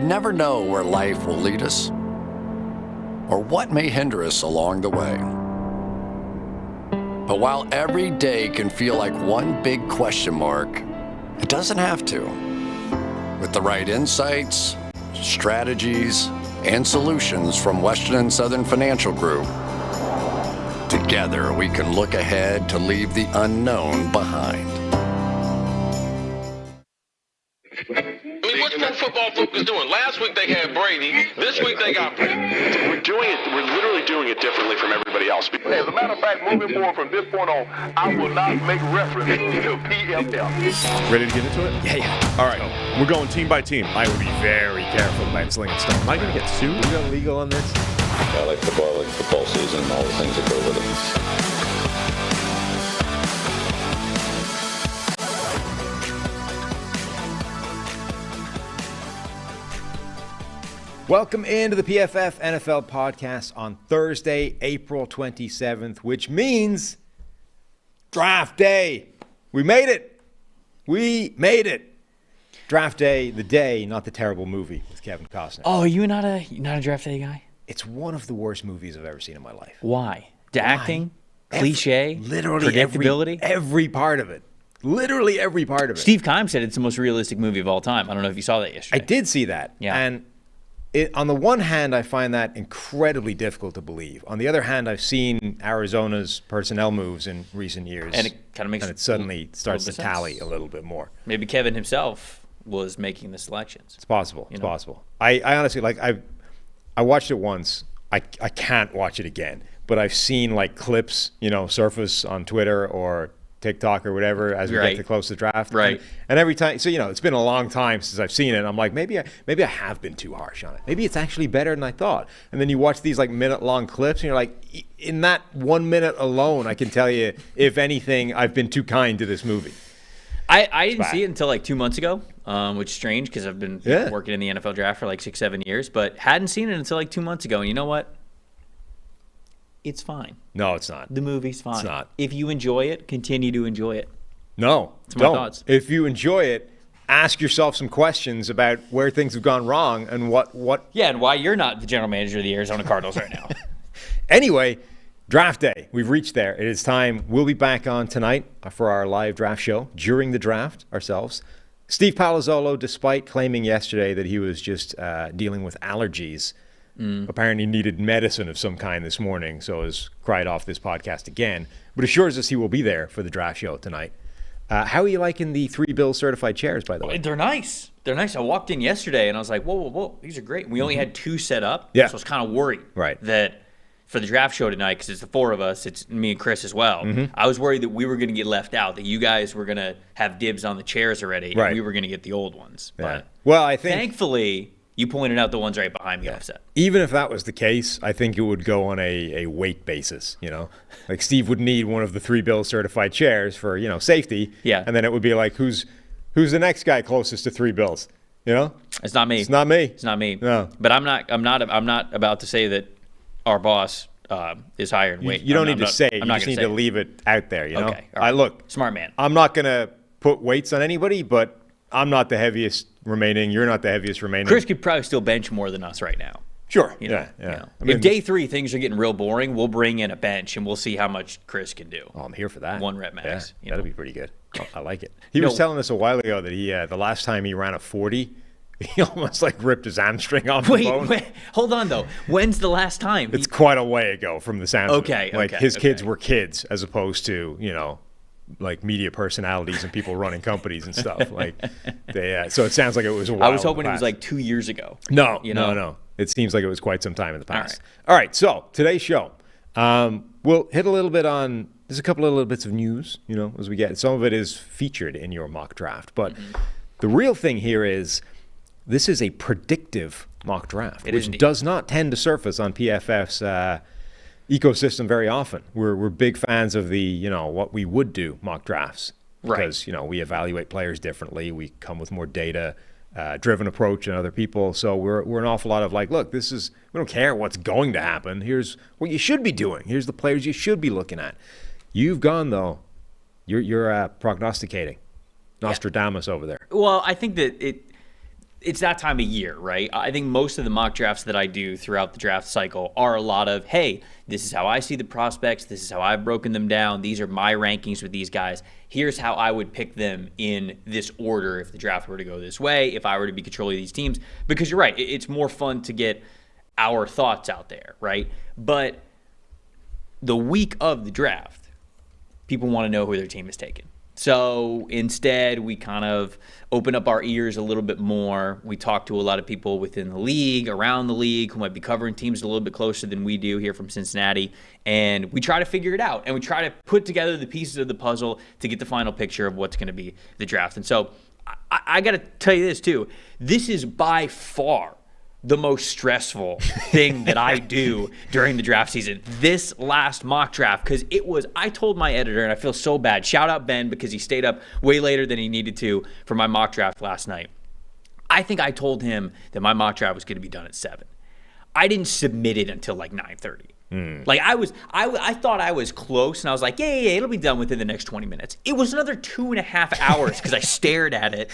never know where life will lead us or what may hinder us along the way. But while every day can feel like one big question mark, it doesn't have to. With the right insights, strategies, and solutions from Western and Southern Financial Group, together we can look ahead to leave the unknown behind. What's Pro Football Focus doing? Last week they had Brady. This week they got Brady. We're literally doing it differently from everybody else. As a matter of fact, moving forward from this point on, I will not make reference to PFF. Ready to get into it? Yeah. All right. We're going team by team. I would be very careful about slinging stuff. Am I going to get sued? We got legal on this? I like football season, and all the things that go with it. Welcome into the PFF NFL podcast on Thursday, April 27th, which means draft day. We made it. We made it. Draft day, the day, not the terrible movie with Kevin Costner. Oh, you're not a draft day guy? It's one of the worst movies I've ever seen in my life. Why? The acting, cliche, literally predictability, every part of it. Literally every part of it. Steve Keim said it's the most realistic movie of all time. I don't know if you saw that yesterday. I did see that. Yeah. And on the one hand, I find that incredibly difficult to believe. On the other hand, I've seen Arizona's personnel moves in recent years. And it kind of makes it suddenly starts to sense. tally a little bit more. Maybe Kevin himself was making the selections. It's possible. It's possible. I honestly, like, I watched it once. I can't watch it again. But I've seen, like, clips, surface on Twitter or TikTok or whatever as we get to close to the draft. Right. And every time, so, it's been a long time since I've seen it. I'm like, maybe I have been too harsh on it. Maybe it's actually better than I thought. And then you watch these, like, minute-long clips, and you're like, in that 1 minute alone, I can tell you, if anything, I've been too kind to this movie. I didn't see it until like 2 months ago, which is strange because I've been working in the NFL draft for like 6-7 years, but hadn't seen it until like 2 months ago. And you know what? It's fine. No, it's not. The movie's fine. It's not. If you enjoy it, continue to enjoy it. No, That's my thoughts. If you enjoy it, ask yourself some questions about where things have gone wrong and what. Yeah, and why you're not the general manager of the Arizona Cardinals right now. Anyway, draft day. We've reached there. It is time. We'll be back on tonight for our live draft show during the draft ourselves. Steve Palazzolo, despite claiming yesterday that he was just dealing with allergies, apparently needed medicine of some kind this morning, so has cried off this podcast again, but assures us he will be there for the draft show tonight. How are you liking the 3 Bills certified chairs, by the way? They're nice. They're nice. I walked in yesterday, and I was like, whoa, these are great. We only had 2 set up, so I was kind of worried that for the draft show tonight, because it's the 4 of us, it's me and Chris as well, I was worried that we were going to get left out, that you guys were going to have dibs on the chairs already, and we were going to get the old ones. Yeah. But well, I think thankfully, you pointed out the ones right behind me offset. Even if that was the case, I think it would go on a weight basis, Like Steve would need one of the 3 Bills certified chairs for, safety. Yeah. And then it would be like, who's the next guy closest to 3 Bills? It's not me. It's not me. It's not me. No. But I'm not about to say that our boss is higher in weight. You don't need to say it. You just need to leave it out there, Okay. Right. Look. Smart man. I'm not going to put weights on anybody, but I'm not the heaviest remaining. You're not the heaviest remaining. Chris could probably still bench more than us right now. Sure. Yeah. I mean, if day 3 things are getting real boring, we'll bring in a bench and we'll see how much Chris can do. Oh, I'm here for that. 1 rep max. Yeah, that'll be pretty good. I like it. He was telling us a while ago that he the last time he ran a 40, he almost like ripped his hamstring off the bone. Wait, hold on though. When's the last time? It's quite a way ago from the sound. Okay. Like his kids were kids as opposed to, like media personalities and people running companies and stuff. Like, so it sounds like it was a while. I was hoping it was like 2 years ago. No. It seems like it was quite some time in the past. All right. So today's show, we'll hit a little bit on. There's a couple of little bits of news, as we get. Some of it is featured in your mock draft, but the real thing here is this is a predictive mock draft, which does not tend to surface on PFF's ecosystem very often. We're big fans of the, what we would do mock drafts because, we evaluate players differently. We come with more data driven approach than other people. So we're an awful lot of like, look, we don't care what's going to happen. Here's what you should be doing. Here's the players you should be looking at. You've gone though. You're prognosticating. Nostradamus over there. Well, I think that it's that time of year, right? I think most of the mock drafts that I do throughout the draft cycle are a lot of, hey, this is how I see the prospects. This is how I've broken them down. These are my rankings with these guys. Here's how I would pick them in this order if the draft were to go this way, if I were to be controlling these teams. Because you're right, it's more fun to get our thoughts out there, right? But the week of the draft, people want to know who their team is taking. So instead, we kind of open up our ears a little bit more. We talk to a lot of people within the league, around the league, who might be covering teams a little bit closer than we do here from Cincinnati. And we try to figure it out. And we try to put together the pieces of the puzzle to get the final picture of what's going to be the draft. And so I got to tell you this, too. This is by far the most stressful thing that I do during the draft season. This last mock draft, because I told my editor, and I feel so bad. Shout out Ben, because he stayed up way later than he needed to for my mock draft last night. I think I told him that my mock draft was going to be done at 7. I didn't submit it until like 9:30. Like I thought I was close, and I was like, yeah, it'll be done within the next 20 minutes. It was another 2.5 hours because I stared at it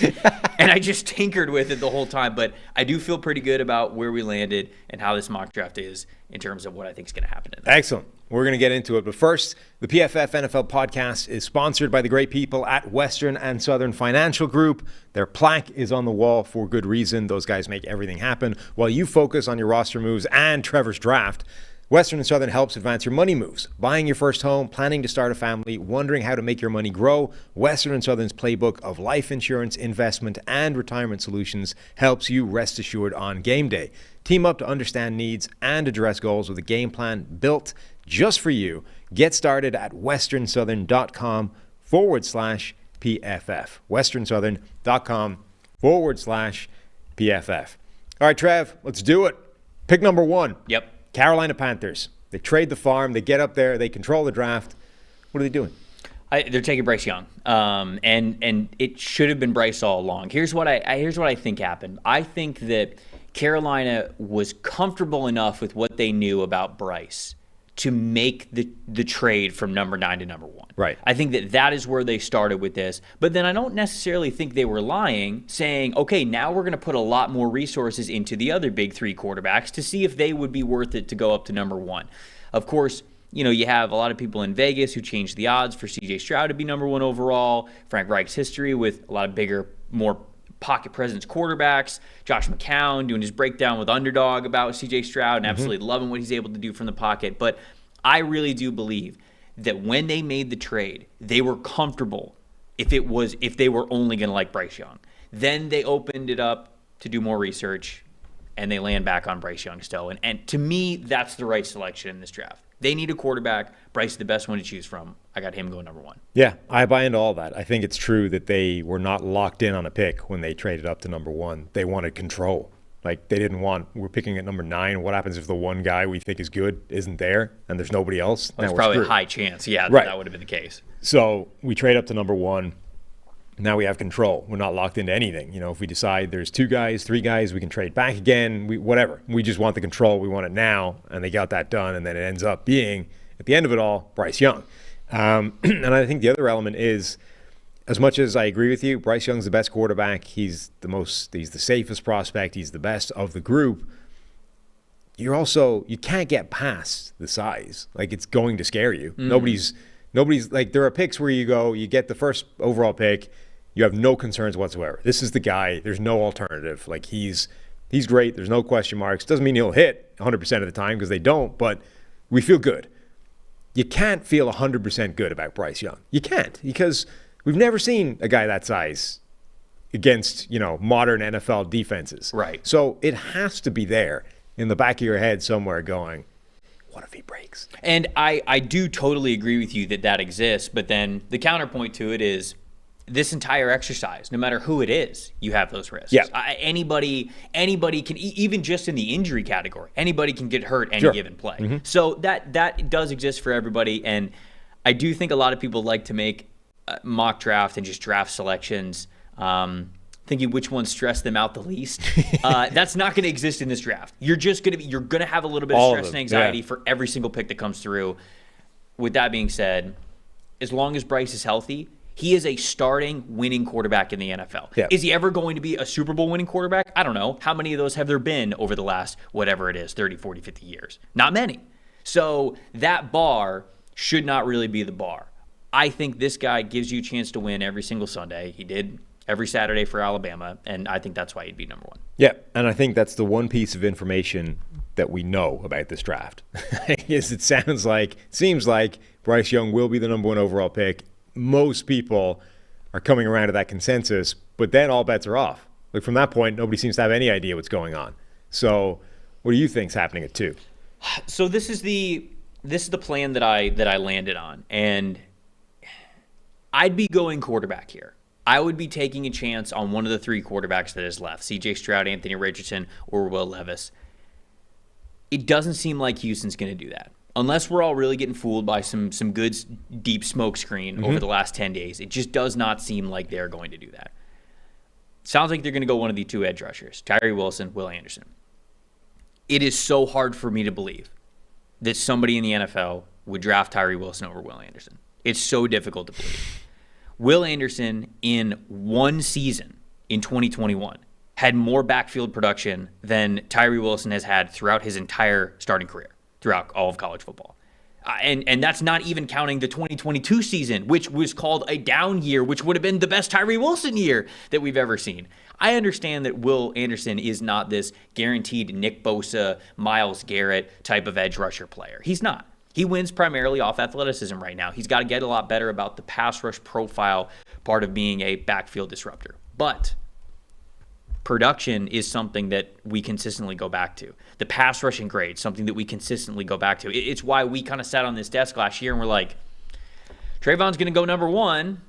and I just tinkered with it the whole time. But I do feel pretty good about where we landed and how this mock draft is in terms of what I think is going to happen. Excellent. We're going to get into it. But first, the PFF NFL podcast is sponsored by the great people at Western and Southern Financial Group. Their plaque is on the wall for good reason. Those guys make everything happen. While you focus on your roster moves and Trevor's draft, Western and Southern helps advance your money moves. Buying your first home, planning to start a family, wondering how to make your money grow. Western and Southern's playbook of life insurance, investment, and retirement solutions helps you rest assured on game day. Team up to understand needs and address goals with a game plan built just for you. Get started at westernsouthern.com/PFF. westernsouthern.com/PFF. All right, Trev, let's do it. Pick number 1. Yep. Carolina Panthers. They trade the farm. They get up there. They control the draft. What are they doing? They're taking Bryce Young, and it should have been Bryce all along. Here's what I think happened. I think that Carolina was comfortable enough with what they knew about Bryce to make the trade from number 9 to number 1. Right. I think that is where they started with this. But then I don't necessarily think they were lying, saying, okay, now we're going to put a lot more resources into the other big 3 quarterbacks to see if they would be worth it to go up to number 1. Of course, you have a lot of people in Vegas who changed the odds for C.J. Stroud to be number 1 overall. Frank Reich's history with a lot of bigger, more pocket presence quarterbacks. Josh McCown doing his breakdown with Underdog about C.J. Stroud and absolutely loving what he's able to do from the pocket. But I really do believe that when they made the trade, they were comfortable if they were only going to like Bryce Young. Then they opened it up to do more research, and they land back on Bryce Young still. And to me, that's the right selection in this draft. They need a quarterback. Bryce is the best one to choose from. I got him going number 1. Yeah, I buy into all that. I think it's true that they were not locked in on a pick when they traded up to number 1. They wanted control. Like, they didn't want, we're picking at number 9. What happens if the one guy we think is good isn't there and there's nobody else? Well, there's probably a high chance, right. That would have been the case. So we trade up to number 1. Now we have control. We're not locked into anything. If we decide there's 2 guys, 3 guys, we can trade back again, whatever. We just want the control. We want it now, and they got that done, and then it ends up being, at the end of it all, Bryce Young. And I think the other element is, as much as I agree with you, Bryce Young's the best quarterback. He's the safest prospect. He's the best of the group. You can't get past the size. Like, it's going to scare you. Nobody's like, there are picks where you get the first overall pick, you have no concerns whatsoever. This is the guy. There's no alternative. Like, he's great. There's no question marks. Doesn't mean he'll hit 100% of the time, because they don't, but we feel good. You can't feel 100% good about Bryce Young. You can't, because we've never seen a guy that size against, modern NFL defenses. Right. So it has to be there in the back of your head somewhere going, what if he breaks? And I do totally agree with you that exists, but then the counterpoint to it is this entire exercise, no matter who it is, you have those risks. Yeah. Anybody can, even just in the injury category, anybody can get hurt any given play. Mm-hmm. So that does exist for everybody, and I do think a lot of people like to make mock draft and just draft selections, thinking which ones stress them out the least. That's not going to exist in this draft. You're going to have a little bit of stress and anxiety for every single pick that comes through. With that being said, as long as Bryce is healthy, He is a starting winning quarterback in the NFL. Yeah. Is he ever going to be a Super Bowl winning quarterback? I don't know. How many of those have there been over the last, whatever it is, 30, 40, 50 years? Not many. So that bar should not really be the bar. I think this guy gives you a chance to win every single Sunday. He did every Saturday for Alabama, and I think that's why he'd be number one. Yeah, and I think that's the one piece of information that we know about this draft. Is it seems like Bryce Young will be the number one overall pick. Most people are coming around to that consensus, but then all bets are off. Like from that point, nobody seems to have any idea what's going on. So what do you think's happening at 2? So this is the plan that I landed on, and I'd be going quarterback here. I would be taking a chance on one of the 3 quarterbacks that is left, C.J. Stroud, Anthony Richardson, or Will Levis. It doesn't seem like Houston's going to do that. Unless we're all really getting fooled by some good deep smoke screen over the last 10 days, it just does not seem like they're going to do that. Sounds like they're going to go one of the 2 edge rushers, Tyree Wilson, Will Anderson. It is so hard for me to believe that somebody in the NFL would draft Tyree Wilson over Will Anderson. It's so difficult to believe. Will Anderson, in one season in 2021, had more backfield production than Tyree Wilson has had throughout his entire starting career, throughout all of college football. And that's not even counting the 2022 season, which was called a down year, which would have been the best Tyree Wilson year that we've ever seen. I understand that Will Anderson is not this guaranteed Nick Bosa, Myles Garrett type of edge rusher player. He's not. He wins primarily off athleticism right now. He's got to get a lot better about the pass rush profile part of being a backfield disruptor. But production is something that we consistently go back to. The pass rushing grade, something that we consistently go back to. It's why we kind of sat on this desk last year and we're like, Trayvon's going to go number 1.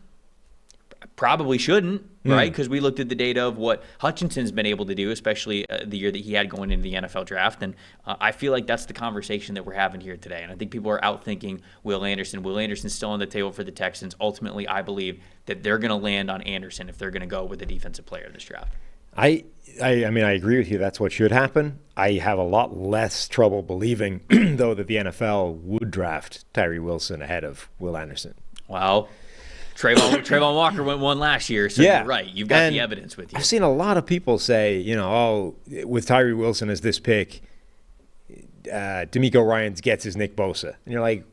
Probably shouldn't, right? Because we looked at the data of what Hutchinson's been able to do, especially the year that he had going into the NFL draft. And I feel like that's the conversation that we're having here today. And I think people are outthinking Will Anderson. Will Anderson's still on the table for the Texans. Ultimately, I believe that they're going to land on Anderson if they're going to go with a defensive player in this draft. I mean, I agree with you. That's what should happen. I have a lot less trouble believing, though, that the NFL would draft Tyree Wilson ahead of Will Anderson. Well, Trayvon Walker went 1 last year, so you're right. You've got the evidence with you. I've seen a lot of people say, with Tyree Wilson as this pick, DeMeco Ryans gets his Nick Bosa. And you're like,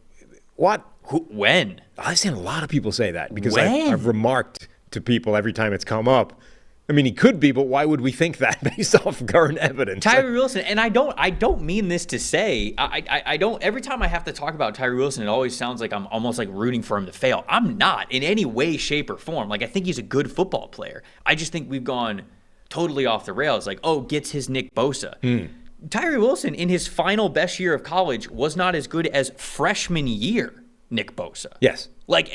what? When? I've seen a lot of people say that because I've remarked to people every time it's come up. I mean, he could be, but why would we think that based off current evidence? Tyree Wilson, and I don't mean this to say, I don't, every time I have to talk about Tyree Wilson, it always sounds like I'm almost like rooting for him to fail. I'm not in any way, shape, or form. Like, I think he's a good football player. I just think we've gone totally off the rails. Like, gets his Nick Bosa. Tyree Wilson, in his final best year of college, was not as good as freshman year Nick Bosa. Yes. Like,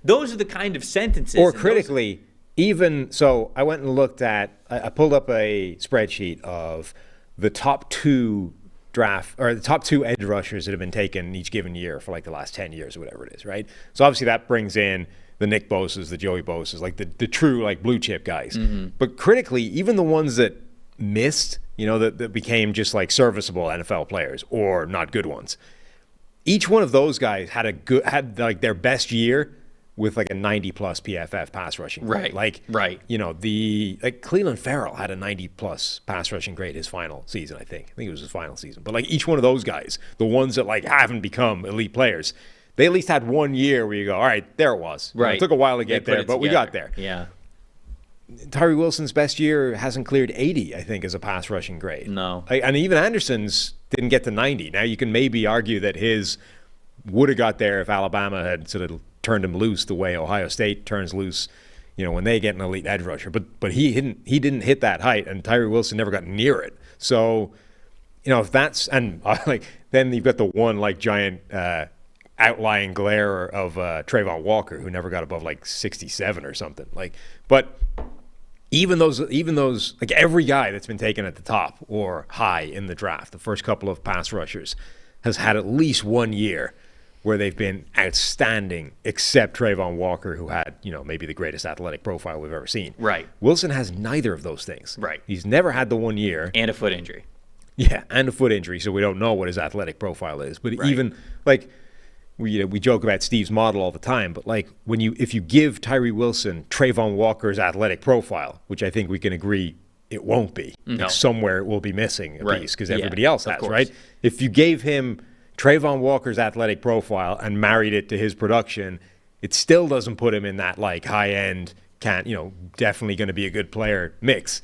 those are the kind of sentences. Or critically, even so, I went and looked at. I pulled up a spreadsheet of the top 2 edge rushers that have been taken each given year for like the last 10 years or whatever it is, right? So obviously that brings in the Nick Bosas, the Joey Bosas, like the true like blue chip guys. But critically, even the ones that missed, that became just like serviceable NFL players or not good ones. Each one of those guys had like their best year with like a 90-plus PFF pass rushing grade. Right. Cleveland Farrell had a 90-plus pass rushing grade his final season, I think. I think it was his final season. But like each one of those guys, the ones that like haven't become elite players, they at least had 1 year where you go, all right, there it was. Right. It took a while to get there, but we got there. Yeah. Tyree Wilson's best year hasn't cleared 80, I think, as a pass rushing grade. No. And even Anderson's didn't get to 90. Now, you can maybe argue that his would have got there if Alabama had sort of turned him loose the way Ohio State turns loose, when they get an elite edge rusher. But he didn't hit that height, and Tyree Wilson never got near it. So, if that's – and then you've got the one like giant outlying glare of Trayvon Walker, who never got above like 67 or something. But – Even those, like every guy that's been taken at the top or high in the draft, the first couple of pass rushers, has had at least 1 year where they've been outstanding, except Trayvon Walker, who had, maybe the greatest athletic profile we've ever seen. Right. Wilson has neither of those things. Right. He's never had the 1 year. And a foot injury. Yeah, and a foot injury, so we don't know what his athletic profile is. But even, like, we joke about Steve's model all the time, but like if you give Tyree Wilson Trayvon Walker's athletic profile, which I think we can agree it won't be, like somewhere it will be missing a piece because everybody else has, right? If you gave him Trayvon Walker's athletic profile and married it to his production, it still doesn't put him in that like high end, definitely going to be a good player mix.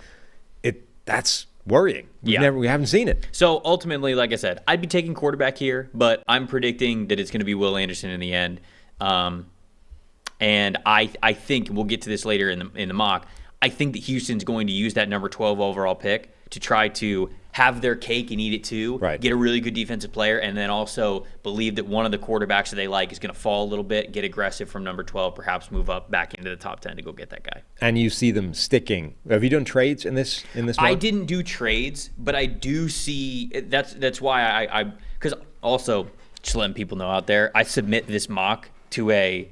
That's worrying. We haven't seen it. So ultimately, like I said, I'd be taking quarterback here, but I'm predicting that it's going to be Will Anderson in the end. And I think we'll get to this later in the mock. I think that Houston's going to use that number 12 overall pick to try to have their cake and eat it too, get a really good defensive player, and then also believe that one of the quarterbacks that they like is going to fall a little bit, get aggressive from number 12, perhaps move up back into the top 10 to go get that guy. And you see them sticking. Have you done trades in this mock? I didn't do trades, but I do see that's why I because also just letting people know out there, I submit this mock to a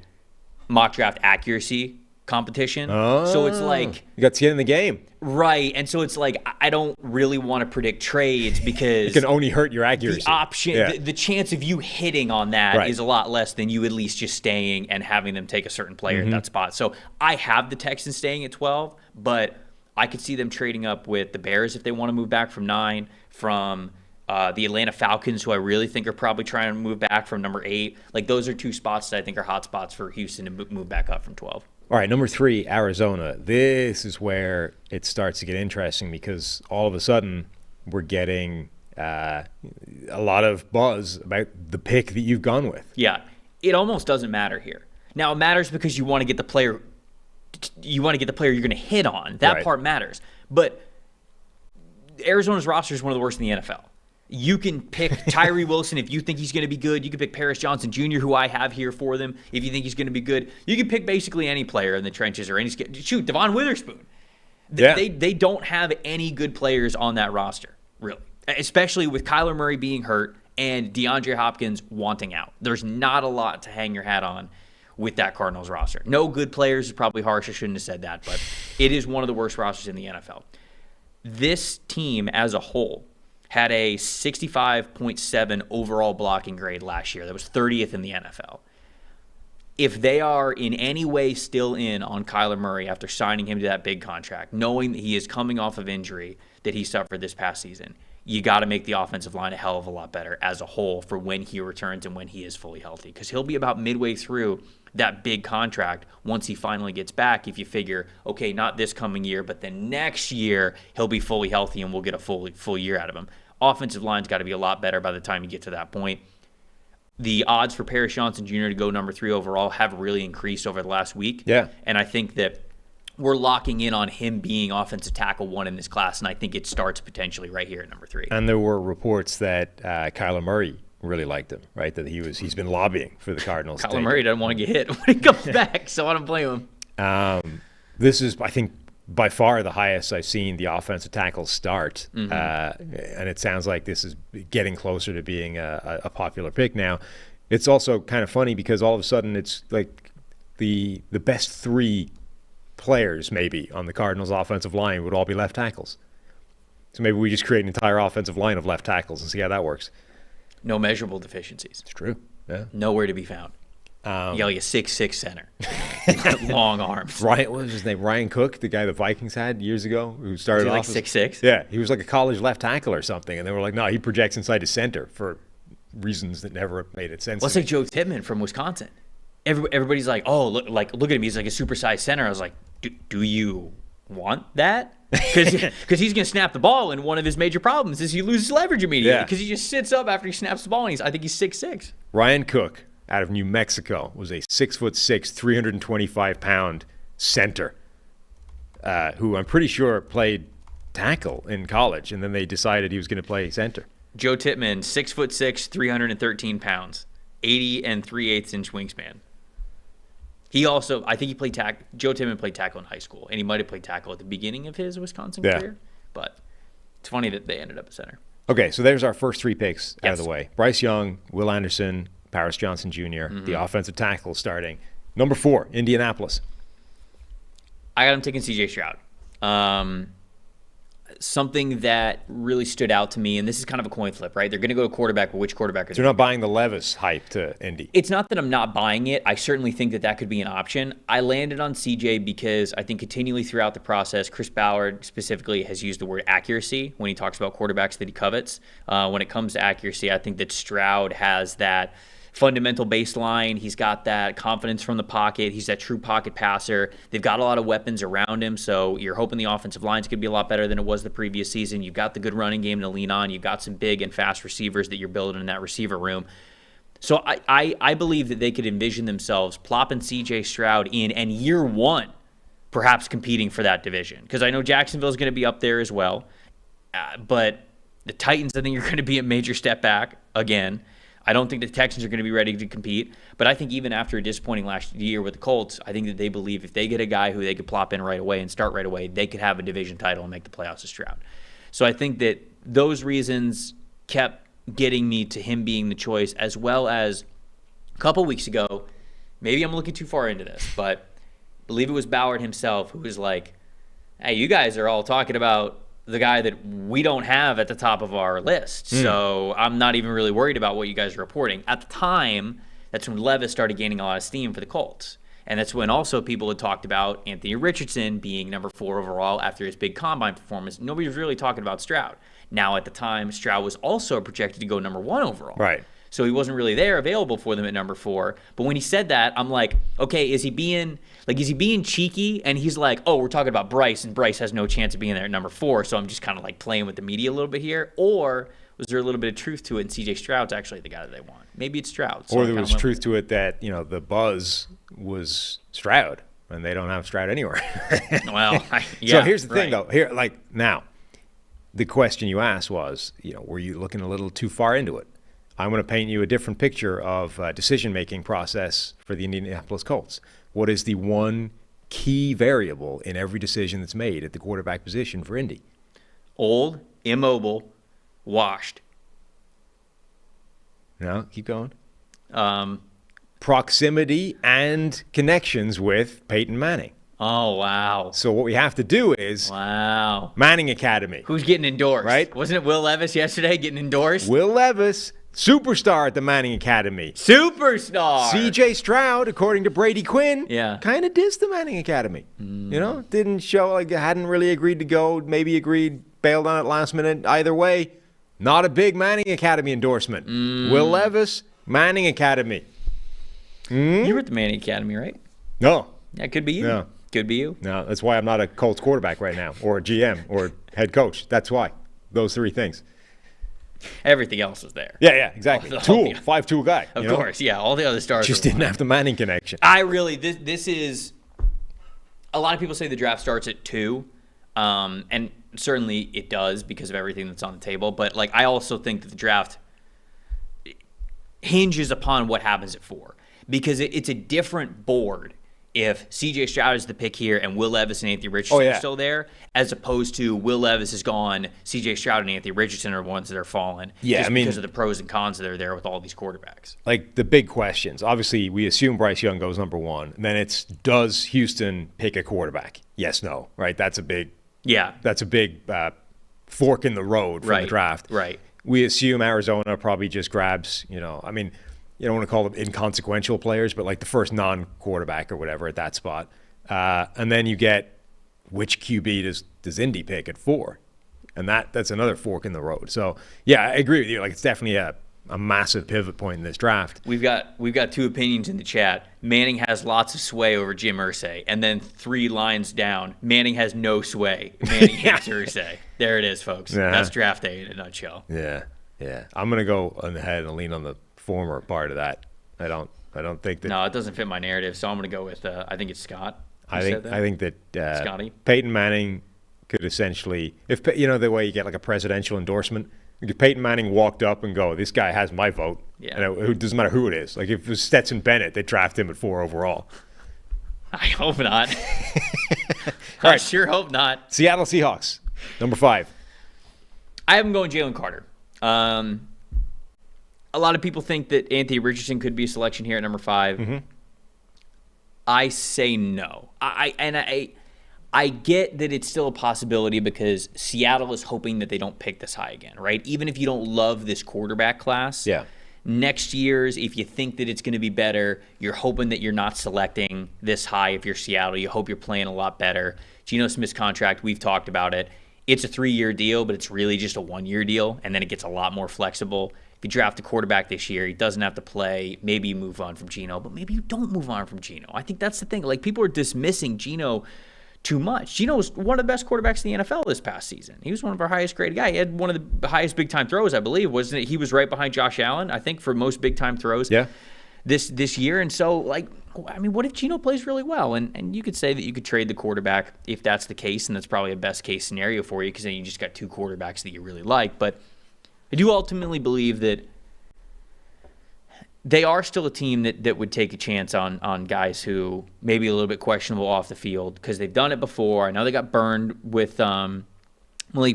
mock draft accuracy competition. So it's like you got to get in the game. Right. And so it's like I don't really want to predict trades because it can only hurt your accuracy. The option the chance of you hitting on that is a lot less than you at least just staying and having them take a certain player at that spot. So I have the Texans staying at 12, but I could see them trading up with the Bears if they want to move back from 9, from the Atlanta Falcons, who I really think are probably trying to move back from number 8. Like those are 2 spots that I think are hot spots for Houston to move back up from 12. All right, number 3, Arizona. This is where it starts to get interesting because all of a sudden we're getting a lot of buzz about the pick that you've gone with. Yeah, it almost doesn't matter here. Now it matters because you want to get the player. You want to get the player you're going to hit on. That part matters. But Arizona's roster is one of the worst in the NFL. You can pick Tyree Wilson if you think he's going to be good. You can pick Paris Johnson Jr., who I have here for them, if you think he's going to be good. You can pick basically any player in the trenches or shoot, Devon Witherspoon. They don't have any good players on that roster, really, especially with Kyler Murray being hurt and DeAndre Hopkins wanting out. There's not a lot to hang your hat on with that Cardinals roster. No good players is probably harsh. I shouldn't have said that, but it is one of the worst rosters in the NFL. This team as a whole had a 65.7 overall blocking grade last year. That was 30th in the NFL. If they are in any way still in on Kyler Murray after signing him to that big contract, knowing that he is coming off of injury that he suffered this past season, you got to make the offensive line a hell of a lot better as a whole for when he returns and when he is fully healthy. Because he'll be about midway through that big contract once he finally gets back. If you figure, okay, not this coming year, but then next year he'll be fully healthy and we'll get a full year out of him. Offensive line's got to be a lot better by the time you get to that point. The odds for Paris Johnson Jr. to go number 3 overall have really increased over the last week. Yeah. And I think that we're locking in on him being offensive tackle 1 in this class, and I think it starts potentially right here at number 3. And there were reports that Kyler Murray really liked him, right? That he's been lobbying for the Cardinals. Kyler Murray doesn't want to get hit when he comes back, so I don't blame him. This is, I think, by far the highest I've seen the offensive tackle start. And it sounds like this is getting closer to being a popular pick now. It's also kind of funny because all of a sudden it's like the best 3 players maybe on the Cardinals offensive line would all be left tackles. So maybe we just create an entire offensive line of left tackles and see how that works. No measurable deficiencies. It's true. Yeah. Nowhere to be found. You got like a 6'6" center. Long arms. What was his name? Ryan Cook, the guy the Vikings had years ago, who started off like 6'6"? Yeah, he was like a college left tackle or something, and they were like, no, he projects inside his center for reasons that never made it sense. Well, it's like Joe Tippmann from Wisconsin. Everybody's like, oh, look at him. He's like a supersized center. I was like, do you want that? Because he's going to snap the ball, and one of his major problems is he loses leverage immediately because he just sits up after he snaps the ball, and I think he's 6'6". Ryan Cook, out of New Mexico, was a 6'6", 325-pound center who I'm pretty sure played tackle in college, and then they decided he was going to play center. Joe Tippmann, 6'6", 313 pounds, 80 3/8 inch wingspan. He also, I think he played tackle. Joe Tippmann played tackle in high school, and he might have played tackle at the beginning of his Wisconsin career. But it's funny that they ended up at center. Okay, so there's our first 3 picks out of the way. Bryce Young, Will Anderson, Paris Johnson Jr., the offensive tackle starting. Number 4, Indianapolis. I got him taking C.J. Stroud. something that really stood out to me, and this is kind of a coin flip, right? They're going to go to quarterback, but which quarterback is You're not buying the Levis hype to Indy. It's not that I'm not buying it. I certainly think that could be an option. I landed on CJ because I think continually throughout the process, Chris Ballard specifically has used the word accuracy when he talks about quarterbacks that he covets. When it comes to accuracy, I think that Stroud has that fundamental baseline. He's got that confidence from the pocket. He's that true pocket passer. They've got a lot of weapons around him, so you're hoping the offensive line's going to be a lot better than it was the previous season. You've got the good running game to lean on. You've got some big and fast receivers that you're building in that receiver room. So I believe that they could envision themselves plopping C.J. Stroud in, and year one, perhaps competing for that division. Because I know Jacksonville's going to be up there as well, but the Titans, I think, are going to be a major step back again. I don't think the Texans are going to be ready to compete, but I think even after a disappointing last year with the Colts, I think that they believe if they get a guy who they could plop in right away and start right away, they could have a division title and make the playoffs as Stroud. So I think that those reasons kept getting me to him being the choice, as well as a couple weeks ago, maybe I'm looking too far into this, but I believe it was Ballard himself who was like, hey, you guys are all talking about the guy that we don't have at the top of our list. So I'm not even really worried about what you guys are reporting. At the time, that's when Levis started gaining a lot of steam for the Colts. And that's when also people had talked about Anthony Richardson being number 4 overall after his big combine performance. Nobody was really talking about Stroud. Now, at the time, Stroud was also projected to go number 1 overall. Right. So he wasn't really there available for them at number 4. But when he said that, I'm like, okay, is he being cheeky? And he's like, oh, we're talking about Bryce, and Bryce has no chance of being there at number 4. So I'm just kind of like playing with the media a little bit here. Or was there a little bit of truth to it, and C.J. Stroud's actually the guy that they want? Maybe it's Stroud. So or there was truth to it that, the buzz was Stroud, and they don't have Stroud anywhere. Well, So here's the thing, though. Now, the question you asked was, were you looking a little too far into it? I'm going to paint you a different picture of decision-making process for the Indianapolis Colts. What is the one key variable in every decision that's made at the quarterback position for Indy? Old, immobile, washed. No, keep going. Proximity and connections with Peyton Manning. Oh, wow. So what we have to do is Manning Academy. Who's getting endorsed? Right? Wasn't it Will Levis yesterday getting endorsed? Will Levis, superstar at the Manning Academy. Superstar. C.J. Stroud, according to Brady Quinn, kind of dissed the Manning Academy. Didn't show, hadn't really agreed to go, maybe agreed, bailed on it last minute. Either way, not a big Manning Academy endorsement. Will Levis, Manning Academy. You were at the Manning Academy, right? No. That could be you. No. Could be you. No, that's why I'm not a Colts quarterback right now, or a GM, or head coach. That's why. Those 3 things. Everything else was there. Yeah, exactly. Tool, 5-tool guy. Of course, yeah. All the other stars just didn't have the Manning connection. This is, a lot of people say the draft starts at 2, and certainly it does because of everything that's on the table. But I also think that the draft hinges upon what happens at 4, because it's a different board if C.J. Stroud is the pick here and Will Levis and Anthony Richardson are still there, as opposed to Will Levis is gone, C.J. Stroud and Anthony Richardson are the ones that are falling. Yeah, because of the pros and cons that are there with all these quarterbacks. The big questions. Obviously, we assume Bryce Young goes number 1. And then it's, does Houston pick a quarterback? Yes, no. Right? That's a big fork in the road from the draft. Right. We assume Arizona probably just grabs, you don't want to call them inconsequential players, but the first non-quarterback or whatever at that spot. And then you get which QB does Indy pick at 4? And that's another fork in the road. So, yeah, I agree with you. It's definitely a massive pivot point in this draft. We've got 2 opinions in the chat. Manning has lots of sway over Jim Irsay. And then 3 lines down, Manning has no sway. Manning hates Irsay. There it is, folks. Yeah. That's draft day in a nutshell. Yeah. I'm going to go ahead and lean on the former part of that. I don't think that. No, it doesn't fit my narrative, so I'm going to go with I think it's Scott. I think that Scotty. Peyton Manning could essentially, if the way you get a presidential endorsement, if Peyton Manning walked up and go, this guy has my vote. Yeah. And it doesn't matter who it is. If it was Stetson Bennett, they draft him at 4 overall. I hope not. All right. Sure hope not. Seattle Seahawks, number 5. I have him going Jalen Carter. A lot of people think that Anthony Richardson could be a selection here at number 5. Mm-hmm. I say no. I get that it's still a possibility because Seattle is hoping that they don't pick this high again, right? Even if you don't love this quarterback class, next year's, if you think that it's going to be better, you're hoping that you're not selecting this high if you're Seattle. You hope you're playing a lot better. Geno Smith's contract, we've talked about it. It's a 3-year deal, but it's really just a 1-year deal, and then it gets a lot more flexible. If you draft a quarterback this year, he doesn't have to play. Maybe you move on from Geno, but maybe you don't move on from Geno. I think that's the thing. Like, people are dismissing Geno too much. Geno was one of the best quarterbacks in the NFL this past season. He was one of our highest graded guys. He had one of the highest big-time throws, I believe. Wasn't it? He was right behind Josh Allen, I think, for most big-time throws this year. And so, like, I mean, what if Geno plays really well? And you could say that you could trade the quarterback if that's the case, and that's probably a best-case scenario for you because then you just got 2 quarterbacks that you really like. But I do ultimately believe that they are still a team that would take a chance on guys who may be a little bit questionable off the field because they've done it before. I know they got burned with Malik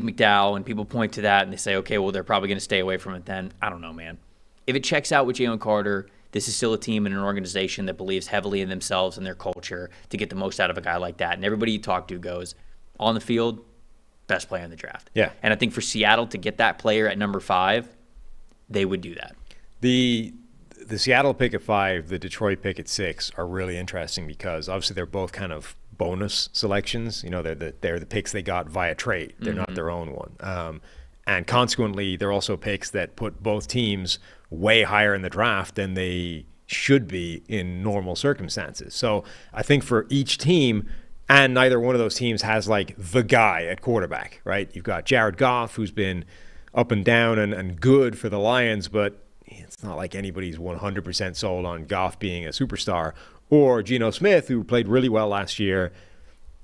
McDowell, and people point to that and they say, okay, well, they're probably going to stay away from it then. I don't know, man. If it checks out with Jalen Carter, this is still a team and an organization that believes heavily in themselves and their culture to get the most out of a guy like that. And everybody you talk to goes, on the field, best player in the draft. Yeah. And I think for Seattle to get that player at number 5, they would do that. The Seattle pick at 5, the Detroit pick at 6 are really interesting because obviously they're both kind of bonus selections. You know, they're the picks they got via trade. They're not their own one. And consequently, they're also picks that put both teams way higher in the draft than they should be in normal circumstances. So I think for each team, and neither one of those teams has like the guy at quarterback, right? You've got Jared Goff, who's been up and down and good for the Lions, but it's not like anybody's 100% sold on Goff being a superstar. Or Geno Smith, who played really well last year.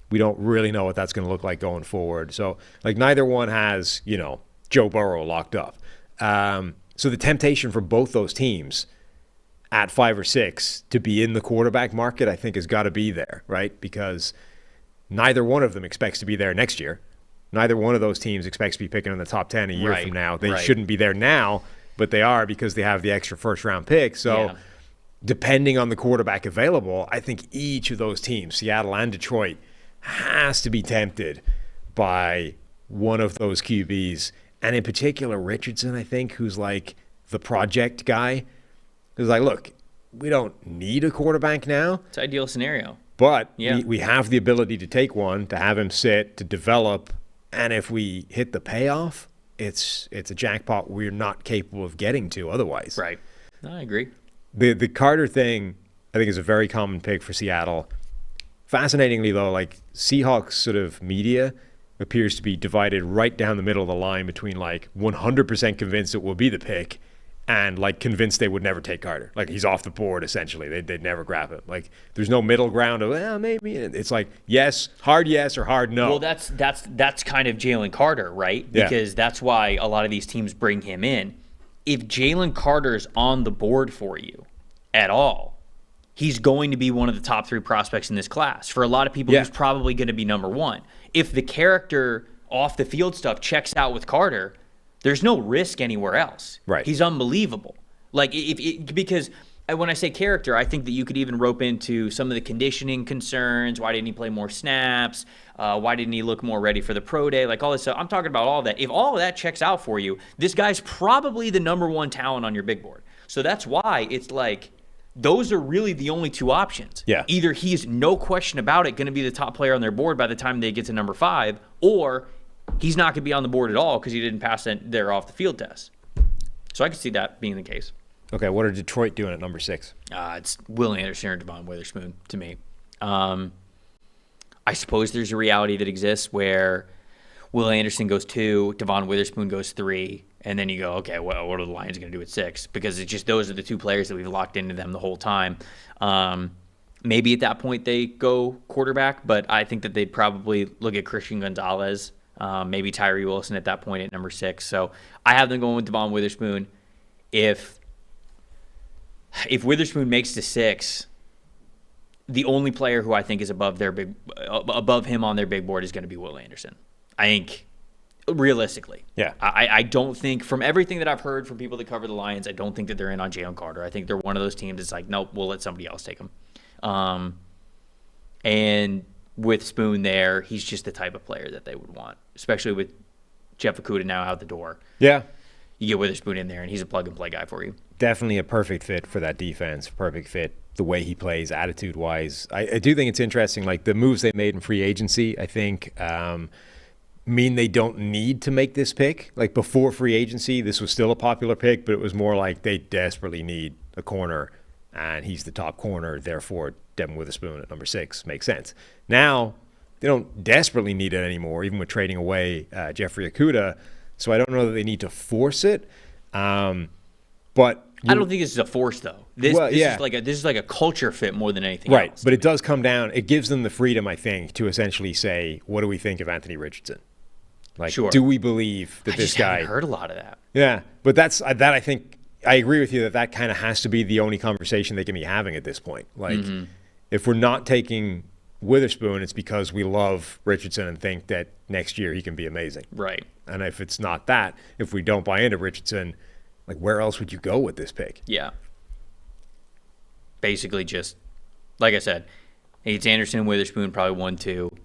We don't really know what that's going to look like going forward. So, like, neither one has, you know, Joe Burrow locked up. So the temptation for both those teams at 5 or 6 to be in the quarterback market, I think, has got to be there, right? Because neither one of them expects to be there next year. Neither one of those teams expects to be picking in the top 10 a year from now. They shouldn't be there now, but they are because they have the extra first-round pick. So depending on the quarterback available, I think each of those teams, Seattle and Detroit, has to be tempted by one of those QBs. And in particular, Richardson, I think, who's like the project guy. Who's like, look, we don't need a quarterback now. It's an ideal scenario. But we have the ability to take one, to have him sit, to develop. And if we hit the payoff, it's a jackpot we're not capable of getting to otherwise. Right. No, I agree. The Carter thing, I think, is a very common pick for Seattle. Fascinatingly, though, like Seahawks sort of media appears to be divided right down the middle of the line between like 100% convinced it will be the pick and like convinced they would never take Carter. Like he's off the board, essentially. They'd never grab him. Like there's no middle ground of, well, maybe. It's like yes or hard no. Well, that's kind of Jalen Carter, right? Because that's why a lot of these teams bring him in. If Jalen Carter's on the board for you at all, he's going to be one of the top 3 prospects in this class. For a lot of people, he's probably going to be number 1. If the character off the field stuff checks out with Carter, there's no risk anywhere else. Right. He's unbelievable. Like because when I say character, I think that you could even rope into some of the conditioning concerns. Why didn't he play more snaps? Why didn't he look more ready for the pro day? Like all this stuff. I'm talking about all that. If all of that checks out for you, this guy's probably the number 1 talent on your big board. So that's why it's like those are really the only 2 options. Yeah. Either he's no question about it going to be the top player on their board by the time they get to number 5, or he's not going to be on the board at all because he didn't pass their off the field test. So I could see that being the case. Okay, what are Detroit doing at number 6? It's Will Anderson or Devon Witherspoon to me. I suppose there's a reality that exists where Will Anderson goes 2, Devon Witherspoon goes 3, and then you go, okay, well, what are the Lions going to do at 6? Because it's just those are the 2 players that we've locked into them the whole time. Maybe at that point they go quarterback, but I think that they'd probably look at Christian Gonzalez, maybe Tyree Wilson at that point at number 6. So I have them going with Devon Witherspoon. If Witherspoon makes to 6, the only player who I think is above him on their big board is going to be Will Anderson. I think, realistically. Yeah. I don't think, from everything that I've heard from people that cover the Lions, I don't think that they're in on Jalen Carter. I think they're one of those teams that's like, nope, we'll let somebody else take him. And with Spoon there, he's just the type of player that they would want, especially with Jeff Okudah now out the door. Yeah. You get Witherspoon in there, and he's a plug-and-play guy for you. Definitely a perfect fit for that defense, perfect fit the way he plays, attitude-wise. I do think it's interesting, like the moves they made in free agency, I think, mean they don't need to make this pick. Like before free agency, this was still a popular pick, but it was more like they desperately need a corner, and he's the top corner, therefore Devin Witherspoon at number 6 makes sense. Now, they don't desperately need it anymore, even with trading away Jeffrey Okudah, so I don't know that they need to force it. But I don't think this is a force, though. This is like a culture fit more than anything else. Right, but it does come down. It gives them the freedom, I think, to essentially say, what do we think of Anthony Richardson? Like, do we believe that this guy? I haven't heard a lot of that. Yeah, but that I think I agree with you that kind of has to be the only conversation they can be having at this point. Like, if we're not taking Witherspoon, it's because we love Richardson and think that next year he can be amazing. Right. And if it's not that, if we don't buy into Richardson, like where else would you go with this pick? Yeah. Basically just, like I said, it's Anderson, Witherspoon, probably 1-2.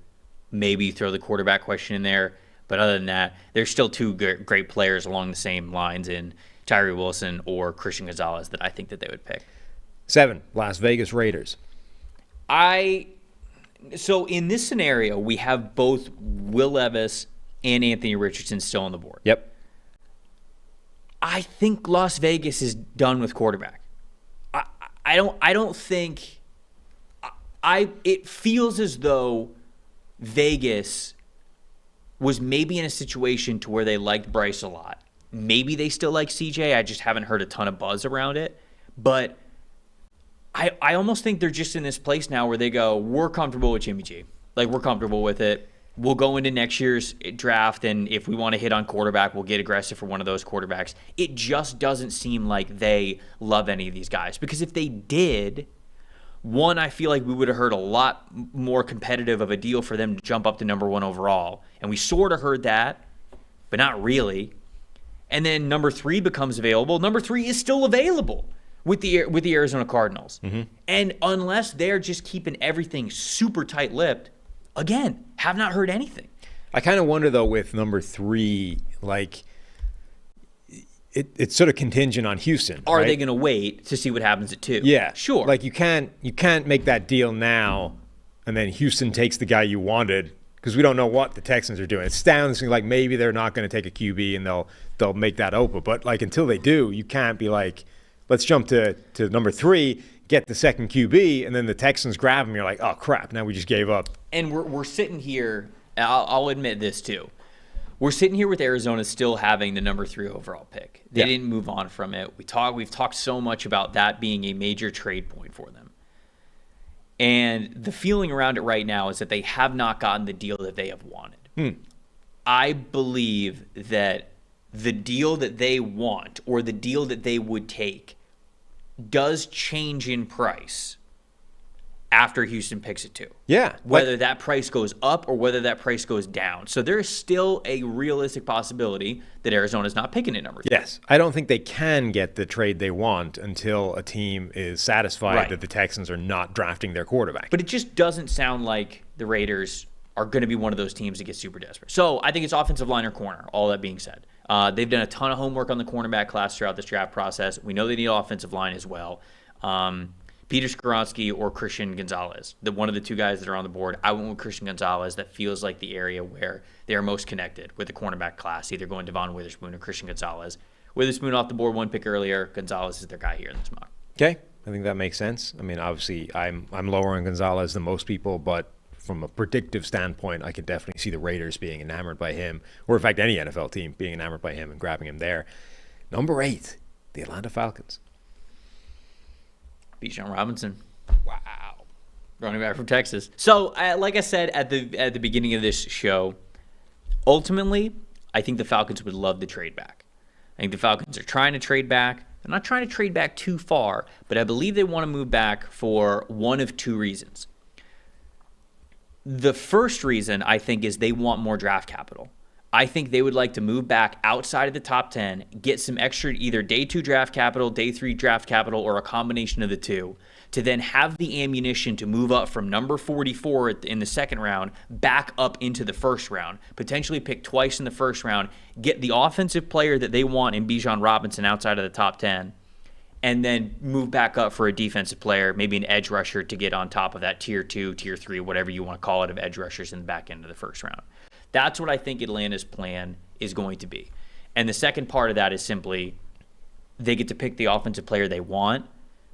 Maybe you throw the quarterback question in there. But other than that, there's still two great players along the same lines in Tyree Wilson or Christian Gonzalez that I think that they would pick. 7, Las Vegas Raiders. So in this scenario, we have both Will Levis and Anthony Richardson still on the board. Yep. I think Las Vegas is done with quarterback. I don't think it feels as though Vegas was maybe in a situation to where they liked Bryce a lot. Maybe they still like CJ. I just haven't heard a ton of buzz around it. But I almost think they're just in this place now where they go, we're comfortable with Jimmy G. Like, we're comfortable with it. We'll go into next year's draft, and if we want to hit on quarterback, we'll get aggressive for one of those quarterbacks. It just doesn't seem like they love any of these guys. Because if they did, one, I feel like we would have heard a lot more competitive of a deal for them to jump up to number 1 overall. And we sort of heard that, but not really. And then number 3 becomes available. Number 3 is still available with the Arizona Cardinals. Mm-hmm. And unless they're just keeping everything super tight-lipped, again, have not heard anything. I kind of wonder, though, with number 3, like, it's sort of contingent on Houston. Are they going to wait to see what happens at 2? Yeah. Sure. Like, you can't make that deal now, and then Houston takes the guy you wanted, because we don't know what the Texans are doing. It sounds like maybe they're not going to take a QB, and they'll make that open. But, like, until they do, you can't be like, let's jump to number 3, get the second QB, and then the Texans grab him. You're like, oh, crap, now we just gave up. And we're sitting here, I'll admit this too. We're sitting here with Arizona still having the number 3 overall pick. They didn't move on from it. We've talked so much about that being a major trade point for them. And the feeling around it right now is that they have not gotten the deal that they have wanted. I believe that the deal that they want or the deal that they would take does change in price after Houston picks it 2. Yeah. Whether that price goes up or whether that price goes down. So there's still a realistic possibility that Arizona's not picking at number 3. Yes. I don't think they can get the trade they want until a team is satisfied that the Texans are not drafting their quarterback. But it just doesn't sound like the Raiders are going to be one of those teams that get super desperate. So I think it's offensive line or corner, all that being said. They've done a ton of homework on the cornerback class throughout this draft process. We know they need offensive line as well. Peter Skoronski or Christian Gonzalez, one of the 2 guys that are on the board. I went with Christian Gonzalez. That feels like the area where they are most connected with the cornerback class, either going Devon Witherspoon or Christian Gonzalez. Witherspoon off the board 1 pick earlier. Gonzalez is their guy here in this mock. Okay, I think that makes sense. I mean, obviously, I'm lower on Gonzalez than most people, but from a predictive standpoint, I could definitely see the Raiders being enamored by him, or in fact, any NFL team being enamored by him and grabbing him there. Number 8, the Atlanta Falcons. Bijan Robinson. Wow. Running back from Texas. So, like I said at the beginning of this show, ultimately, I think the Falcons would love to trade back. I think the Falcons are trying to trade back. They're not trying to trade back too far, but I believe they want to move back for one of 2 reasons. The first reason, I think, is they want more draft capital. I think they would like to move back outside of the top 10, get some extra either day 2 draft capital, day 3 draft capital, or a combination of the two, to then have the ammunition to move up from number 44 in the second round back up into the first round, potentially pick twice in the first round, get the offensive player that they want in Bijan Robinson outside of the top 10, and then move back up for a defensive player, maybe an edge rusher to get on top of that tier 2, tier 3, whatever you want to call it, of edge rushers in the back end of the first round. That's what I think Atlanta's plan is going to be. And the second part of that is simply they get to pick the offensive player they want,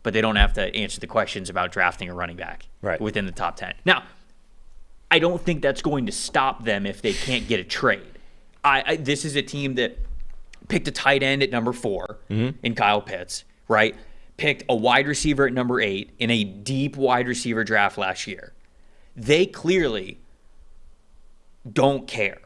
but they don't have to answer the questions about drafting a running back within the top 10. Now, I don't think that's going to stop them if they can't get a trade. This is a team that picked a tight end at number 4 in Kyle Pitts, right? Picked a wide receiver at number 8 in a deep wide receiver draft last year. They clearly don't care.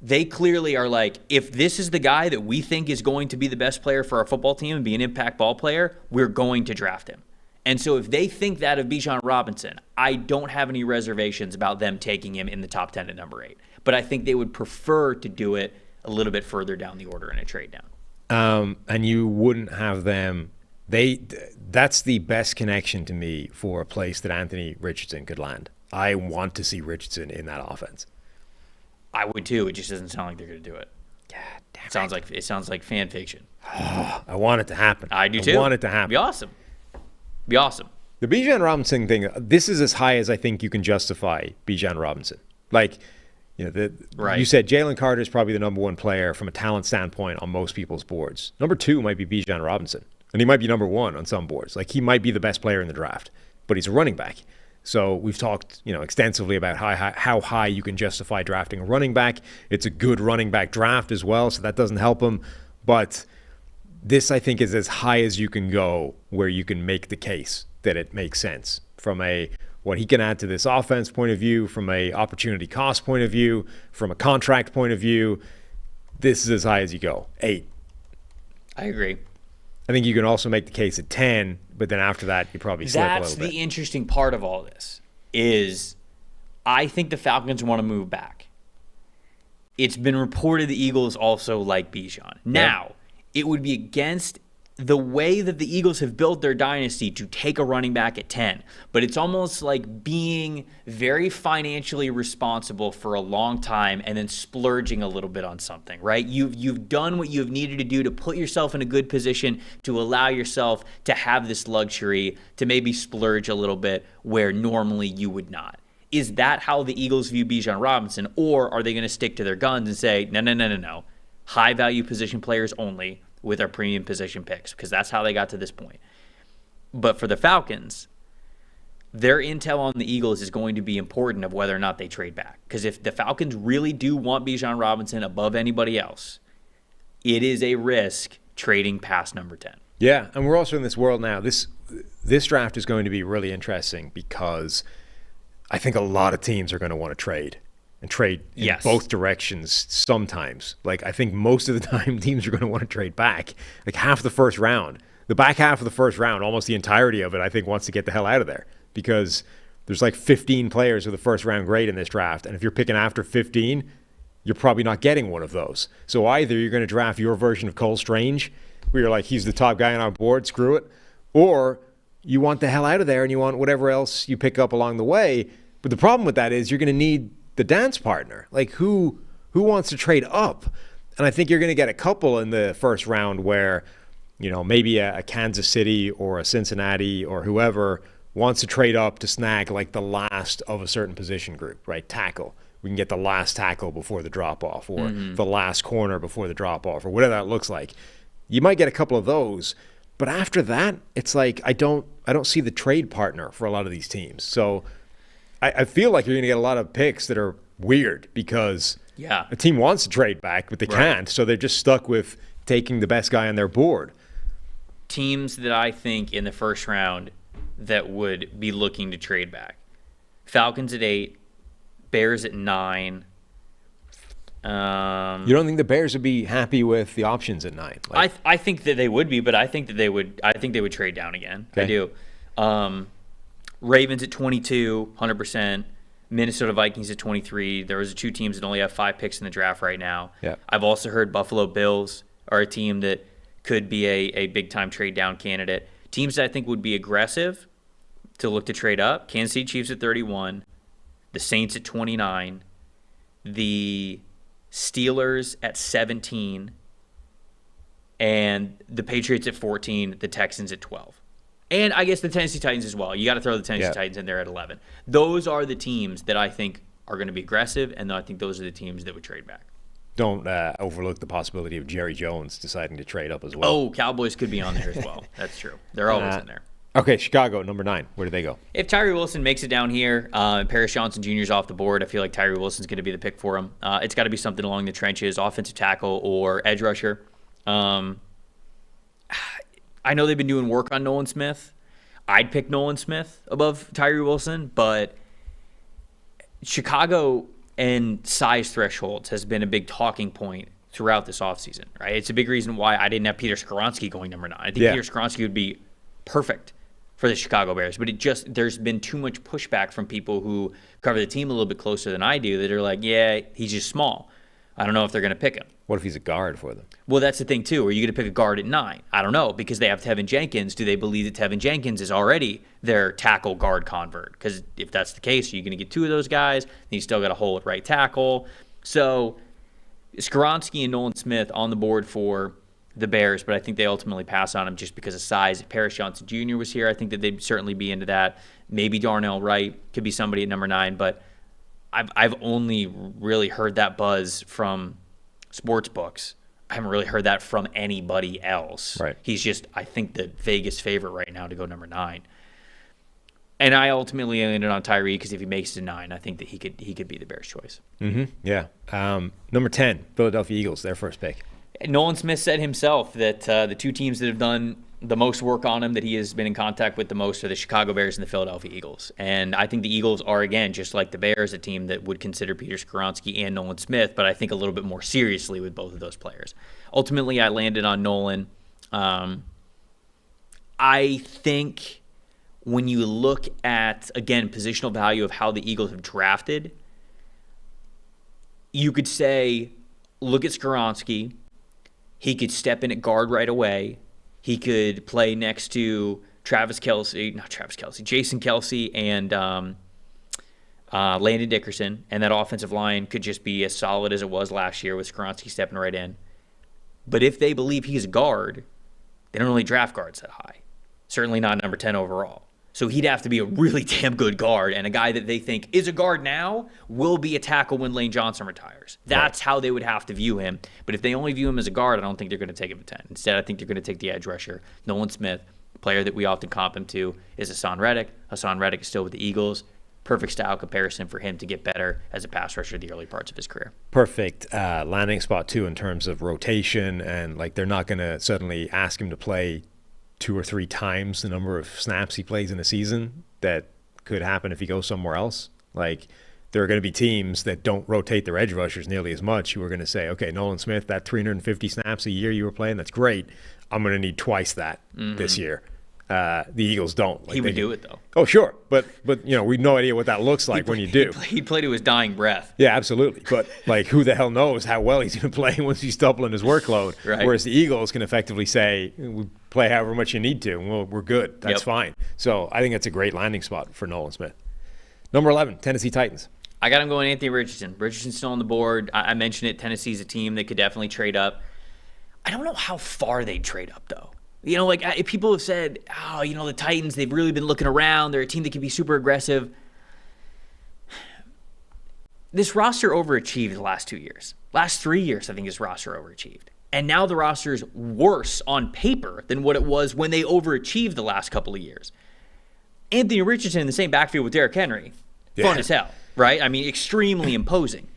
They clearly are like, if this is the guy that we think is going to be the best player for our football team and be an impact ball player, we're going to draft him. And so if they think that of Bijan Robinson, I don't have any reservations about them taking him in the top 10 at number 8. But I think they would prefer to do it a little bit further down the order in a trade down. And you wouldn't have them. That's the best connection to me for a place that Anthony Richardson could land. I want to see Richardson in that offense. I would too. It just doesn't sound like they're going to do it. God damn it. It sounds like fan fiction. I want it to happen. I do too. I want it to happen. Be awesome. Be awesome. The Bijan Robinson thing, this is as high as I think you can justify Bijan Robinson. Like, you know, you said Jalen Carter is probably the number 1 player from a talent standpoint on most people's boards. Number 2 might be Bijan Robinson. And he might be number 1 on some boards. Like, he might be the best player in the draft, but he's a running back. So we've talked, extensively about how high you can justify drafting a running back. It's a good running back draft as well, so that doesn't help him. But this, I think, is as high as you can go where you can make the case that it makes sense from what he can add to this offense point of view, from a opportunity cost point of view, from a contract point of view. This is as high as you go. 8. I agree. I think you can also make the case at 10, but then after that, you probably slip a little bit. That's the interesting part of all this is I think the Falcons want to move back. It's been reported the Eagles also like Bijan. Now, it would be against the way that the Eagles have built their dynasty to take a running back at 10. But it's almost like being very financially responsible for a long time and then splurging a little bit on something, right? You've done what you've needed to do to put yourself in a good position to allow yourself to have this luxury to maybe splurge a little bit where normally you would not. Is that how the Eagles view Bijan Robinson, or are they going to stick to their guns and say, no, high-value position players only with our premium position picks, because that's how they got to this point. But for the Falcons, their intel on the Eagles is going to be important of whether or not they trade back. Because if the Falcons really do want Bijan Robinson above anybody else, it is a risk trading past number 10. Yeah, and we're also in this world now. This draft is going to be really interesting because I think a lot of teams are going to want to trade. And trade in both directions sometimes. Like, I think most of the time teams are going to want to trade back. Like, half the first round. The back half of the first round, almost the entirety of it, I think wants to get the hell out of there. Because there's like 15 players with a first round grade in this draft. And if you're picking after 15, you're probably not getting one of those. So either you're going to draft your version of Cole Strange, where you're like, he's the top guy on our board, screw it. Or you want the hell out of there and you want whatever else you pick up along the way. But the problem with that is you're going to need the dance partner. Like, who wants to trade up? And I think you're going to get a couple in the first round where, maybe a Kansas City or a Cincinnati or whoever wants to trade up to snag like the last of a certain position group, right? Tackle. We can get the last tackle before the drop-off, or the last corner before the drop-off, or whatever that looks like. You might get a couple of those, but after that, it's like I don't see the trade partner for a lot of these teams. So I feel like you're going to get a lot of picks that are weird because a team wants to trade back, but they can't. So they're just stuck with taking the best guy on their board. Teams that I think in the first round that would be looking to trade back. Falcons at 8, Bears at 9. You don't think the Bears would be happy with the options at 9? I think that they would be, but I think they would trade down again. Okay. I do. Ravens at 22, 100%. Minnesota Vikings at 23. There was 2 teams that only have 5 picks in the draft right now. Yeah. I've also heard Buffalo Bills are a team that could be a big-time trade-down candidate. Teams that I think would be aggressive to look to trade up, Kansas City Chiefs at 31, the Saints at 29, the Steelers at 17, and the Patriots at 14, the Texans at 12. And I guess the Tennessee Titans as well. You got to throw the Tennessee Titans in there at 11. Those are the teams that I think are going to be aggressive, and I think those are the teams that would trade back. Don't overlook the possibility of Jerry Jones deciding to trade up as well. Oh, Cowboys could be on there as well. That's true. They're always in there. Okay, Chicago, number 9. Where do they go? If Tyree Wilson makes it down here, and Paris Johnson Jr. is off the board, I feel like Tyree Wilson's going to be the pick for him. It's got to be something along the trenches, offensive tackle or edge rusher. I know they've been doing work on Nolan Smith. I'd pick Nolan Smith above Tyree Wilson, but Chicago and size thresholds has been a big talking point throughout this offseason, right? It's a big reason why I didn't have Peter Skoronski going number 9. I think Peter Skoronski would be perfect for the Chicago Bears, but there's been too much pushback from people who cover the team a little bit closer than I do that are like, yeah, he's just small. I don't know if they're going to pick him. What if he's a guard for them? Well, that's the thing, too. Are you going to pick a guard at 9? I don't know, because they have Tevin Jenkins. Do they believe that Tevin Jenkins is already their tackle guard convert? Because if that's the case, you're going to get 2 of those guys, and you still got a hole at right tackle. So Skoronski and Nolan Smith on the board for the Bears, but I think they ultimately pass on him just because of size. If Paris Johnson Jr. was here, I think that they'd certainly be into that. Maybe Darnell Wright could be somebody at number 9, but I've only really heard that buzz from sports books. I haven't really heard that from anybody else. Right. He's just, I think, the Vegas favorite right now to go number 9. And I ultimately landed on Tyree because if he makes it to 9, I think that he could be the Bears' choice. Mm-hmm. Yeah. Number 10, Philadelphia Eagles, their first pick. Nolan Smith said himself that the 2 teams that have done the most work on him, that he has been in contact with the most, are the Chicago Bears and the Philadelphia Eagles. And I think the Eagles are, again, just like the Bears, a team that would consider Peter Skoronski and Nolan Smith, but I think a little bit more seriously with both of those players. Ultimately, I landed on Nolan. I think when you look at, again, positional value of how the Eagles have drafted, you could say, look at Skoronski. He could step in at guard right away. He could play next to Jason Kelce and Landon Dickerson, and that offensive line could just be as solid as it was last year with Skoronski stepping right in. But if they believe he's a guard, they don't really draft guards that high. Certainly not number 10 overall. So he'd have to be a really damn good guard, and a guy that they think is a guard now will be a tackle when Lane Johnson retires. That's how they would have to view him. But if they only view him as a guard, I don't think they're going to take him at 10. Instead, I think they're going to take the edge rusher. Nolan Smith, player that we often comp him to, is Hassan Reddick. Hassan Reddick is still with the Eagles. Perfect style comparison for him to get better as a pass rusher in the early parts of his career. Perfect landing spot, too, in terms of rotation, and like they're not going to suddenly ask him to play 2 or 3 times the number of snaps he plays in a season. That could happen if he goes somewhere else. Like, there are going to be teams that don't rotate their edge rushers nearly as much who are going to say, okay, Nolan Smith, that 350 snaps a year you were playing, that's great. I'm going to need twice that this year. The Eagles don't. Like, he would do it, though. Oh, sure. But we have no idea what that looks like when you do. He'd play to his dying breath. Yeah, absolutely. But, like, who the hell knows how well he's going to play once he's doubling his workload. Right. Whereas the Eagles can effectively say, we play however much you need to, and we're good. That's fine. So I think that's a great landing spot for Nolan Smith. Number 11, Tennessee Titans. I got him going Anthony Richardson. Richardson's still on the board. I mentioned it. Tennessee's a team that could definitely trade up. I don't know how far they'd trade up, though. People have said, the Titans, they've really been looking around. They're a team that can be super aggressive. This roster overachieved the last 2 years. Last 3 years, I think this roster overachieved. And now the roster is worse on paper than what it was when they overachieved the last couple of years. Anthony Richardson in the same backfield with Derrick Henry. Fun as hell, right? I mean, extremely imposing.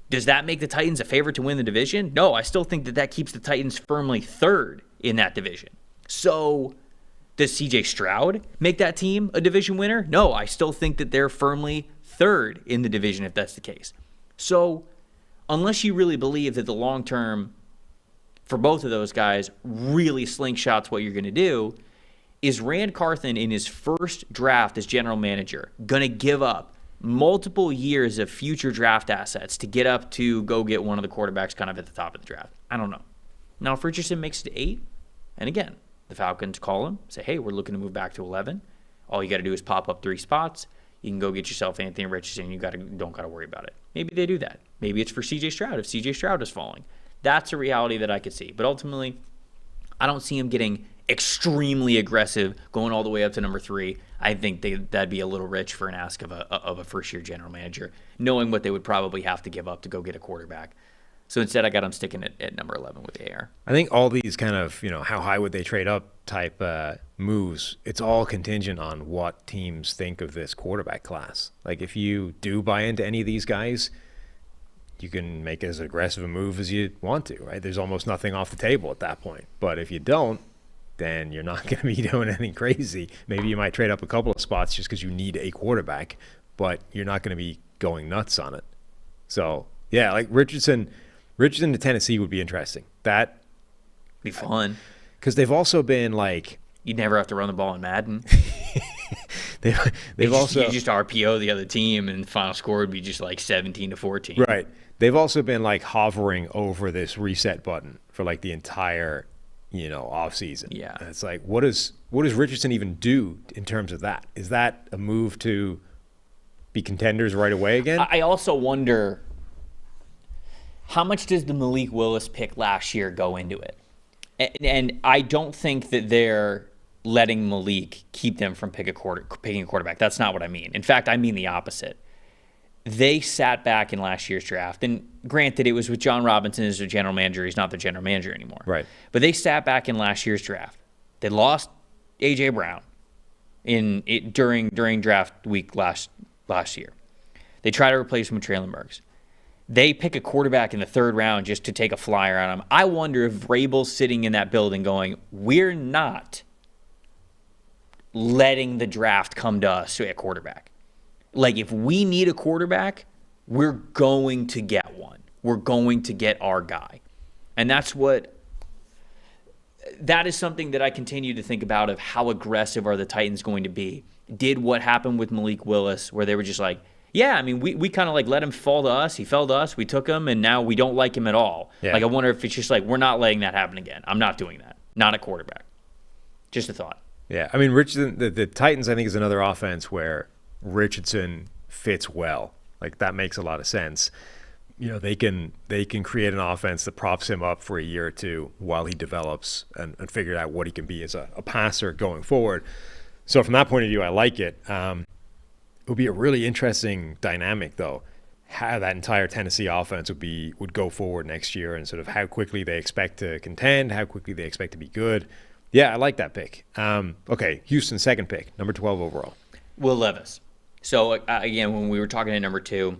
Does that make the Titans a favorite to win the division? No, I still think that keeps the Titans firmly 3rd in that division. So does C.J. Stroud make that team a division winner? No, I still think that they're firmly 3rd in the division if that's the case. So unless you really believe that the long term for both of those guys really slingshots what you're going to do, is Rand Carthen in his first draft as general manager going to give up multiple years of future draft assets to get up to go get one of the quarterbacks kind of at the top of the draft. I don't know. Now, if Richardson makes it to 8, and again, the Falcons call him, say, hey, we're looking to move back to 11. All you got to do is pop up 3 spots. You can go get yourself Anthony Richardson. You don't got to worry about it. Maybe they do that. Maybe it's for C.J. Stroud if C.J. Stroud is falling. That's a reality that I could see. But ultimately, I don't see him getting extremely aggressive, going all the way up to number 3. I think that'd be a little rich for an ask of a first-year general manager, knowing what they would probably have to give up to go get a quarterback. So instead, I got him sticking at number 11 with AR. I think all these kind of, how high would they trade up type moves, it's all contingent on what teams think of this quarterback class. Like, if you do buy into any of these guys, you can make as aggressive a move as you want to, right? There's almost nothing off the table at that point. But if you don't, then you're not going to be doing anything crazy. Maybe you might trade up a couple of spots just because you need a quarterback, but you're not going to be going nuts on it. So, yeah, like Richardson to Tennessee would be interesting. That be fun. Because they've also been like... You'd never have to run the ball in Madden. they've also... You just RPO the other team, and the final score would be just like 17-14. Right. They've also been like hovering over this reset button for like the entire... off season. Yeah. And it's like, what does Richardson even do in terms of that? Is that a move to be contenders right away again? I also wonder, how much does the Malik Willis pick last year go into it? And I don't think that they're letting Malik keep them from picking a quarterback. That's not what I mean. In fact, I mean the opposite. They sat back in last year's draft, and granted, it was with John Robinson as their general manager. He's not their general manager anymore. Right. But they sat back in last year's draft. They lost A.J. Brown during draft week last year. They tried to replace him with Traylon Burks. They pick a quarterback in the 3rd round just to take a flyer on him. I wonder if Vrabel's sitting in that building going, we're not letting the draft come to us at quarterback. Like, if we need a quarterback, we're going to get one. We're going to get our guy. And that is something that I continue to think about, of how aggressive are the Titans going to be. Did what happened with Malik Willis, where they were just like, yeah, I mean, we kind of like let him fall to us. He fell to us. We took him, and now we don't like him at all. Yeah. Like, I wonder if it's just like, we're not letting that happen again. I'm not doing that. Not a quarterback. Just a thought. Yeah, I mean, Richardson, the Titans, I think, is another offense where Richardson fits well. Like, that makes a lot of sense. They can create an offense that props him up for a year or two while he develops and figure out what he can be as a passer going forward. So from that point of view, I like it. It would be a really interesting dynamic, though, how that entire Tennessee offense would go forward next year, and sort of how quickly they expect to contend, how quickly they expect to be good. Yeah, I like that pick. Okay, Houston's 2nd pick, number 12 overall. Will Levis. So, again, when we were talking at number 2,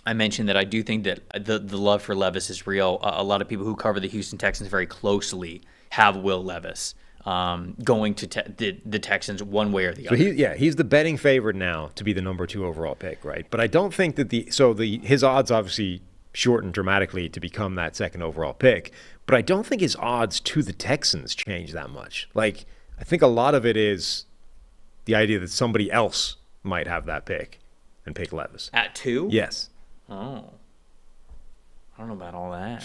I mentioned that I do think that the love for Levis is real. A lot of people who cover the Houston Texans very closely have Will Levis going to the Texans one way or the other. He's the betting favorite now to be the number 2 overall pick, right? But I don't think that his odds obviously shortened dramatically to become that 2nd overall pick, but I don't think his odds to the Texans change that much. Like, I think a lot of it is the idea that somebody else might have that pick and pick Levis. At 2? Yes. Oh. I don't know about all that.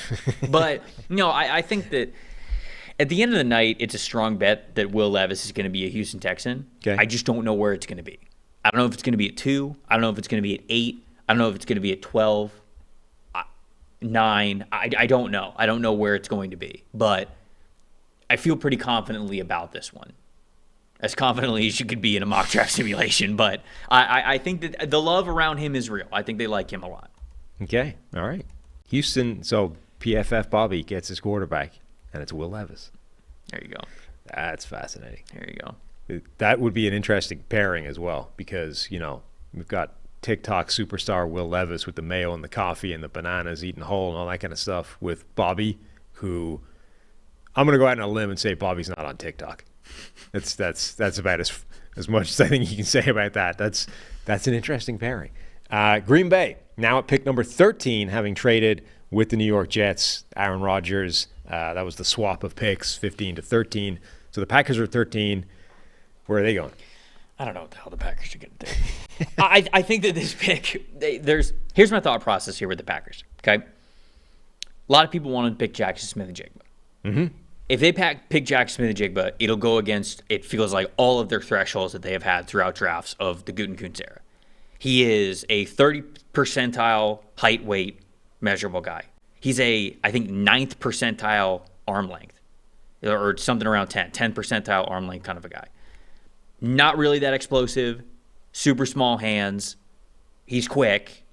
But, I think that at the end of the night, it's a strong bet that Will Levis is going to be a Houston Texan. Okay. I just don't know where it's going to be. I don't know if it's going to be at 2. I don't know if it's going to be at 8. I don't know if it's going to be at 12, 9. I don't know. I don't know where it's going to be. But I feel pretty confidently about this one. As confidently as you could be in a mock draft simulation. But I think that the love around him is real. I think they like him a lot. Okay. All right. Houston, so PFF Bobby gets his quarterback, and it's Will Levis. There you go. That's fascinating. There you go. That would be an interesting pairing as well, because, we've got TikTok superstar Will Levis with the mayo and the coffee and the bananas eaten whole and all that kind of stuff, with Bobby, who I'm going to go out on a limb and say Bobby's not on TikTok. That's about as much as I think you can say about that. That's an interesting pairing. Green Bay, now at pick number 13, having traded with the New York Jets, Aaron Rodgers. That was the swap of picks, 15 to 13. So the Packers are 13. Where are they going? I don't know what the hell the Packers are going to do. I think that this pick, here's my thought process here with the Packers, okay? A lot of people want to pick Jackson Smith-Njigba. Mm-hmm. If they pick Jackson Smith-Njigba, it'll go against, it feels like, all of their thresholds that they have had throughout drafts of the Gutekunst era. He is a 30 percentile height, weight, measurable guy. He's I think, 9th percentile arm length, or something around 10 percentile arm length kind of a guy. Not really that explosive, super small hands. He's quick,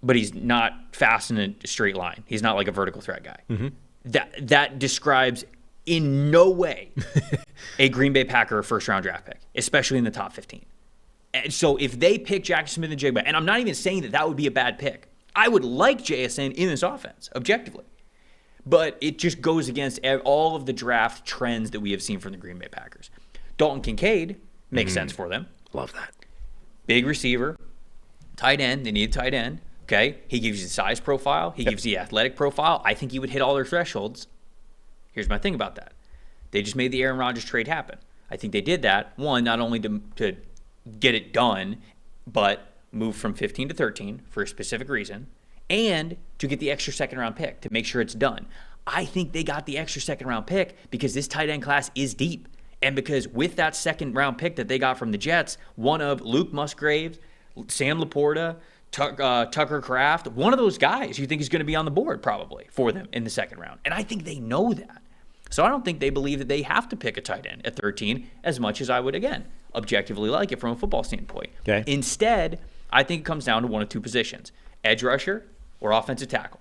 but he's not fast in a straight line. He's not like a vertical threat guy. Mm-hmm. That describes in no way a Green Bay Packer first-round draft pick, especially in the top 15. And so if they pick Jackson Smith-Njigba, and I'm not even saying that would be a bad pick. I would like JSN in this offense, objectively. But it just goes against all of the draft trends that we have seen from the Green Bay Packers. Dalton Kincaid makes sense for them. Love that. Big receiver, tight end. They need a tight end. Okay, he gives you the size profile. He gives you the athletic profile. I think he would hit all their thresholds. Here's my thing about that. They just made the Aaron Rodgers trade happen. I think they did that, one, not only to get it done, but move from 15 to 13 for a specific reason, and to get the extra second-round pick to make sure it's done. I think they got the extra second-round pick because this tight end class is deep. And because with that second-round pick that they got from the Jets, one of Luke Musgrave, Sam Laporta, Tucker Kraft, one of those guys you think is going to be on the board probably for them in the second round. And I think they know that. So I don't think they believe that they have to pick a tight end at 13 as much as I would, again, objectively like it from a football standpoint. Okay. Instead, I think it comes down to one of two positions, edge rusher or offensive tackle.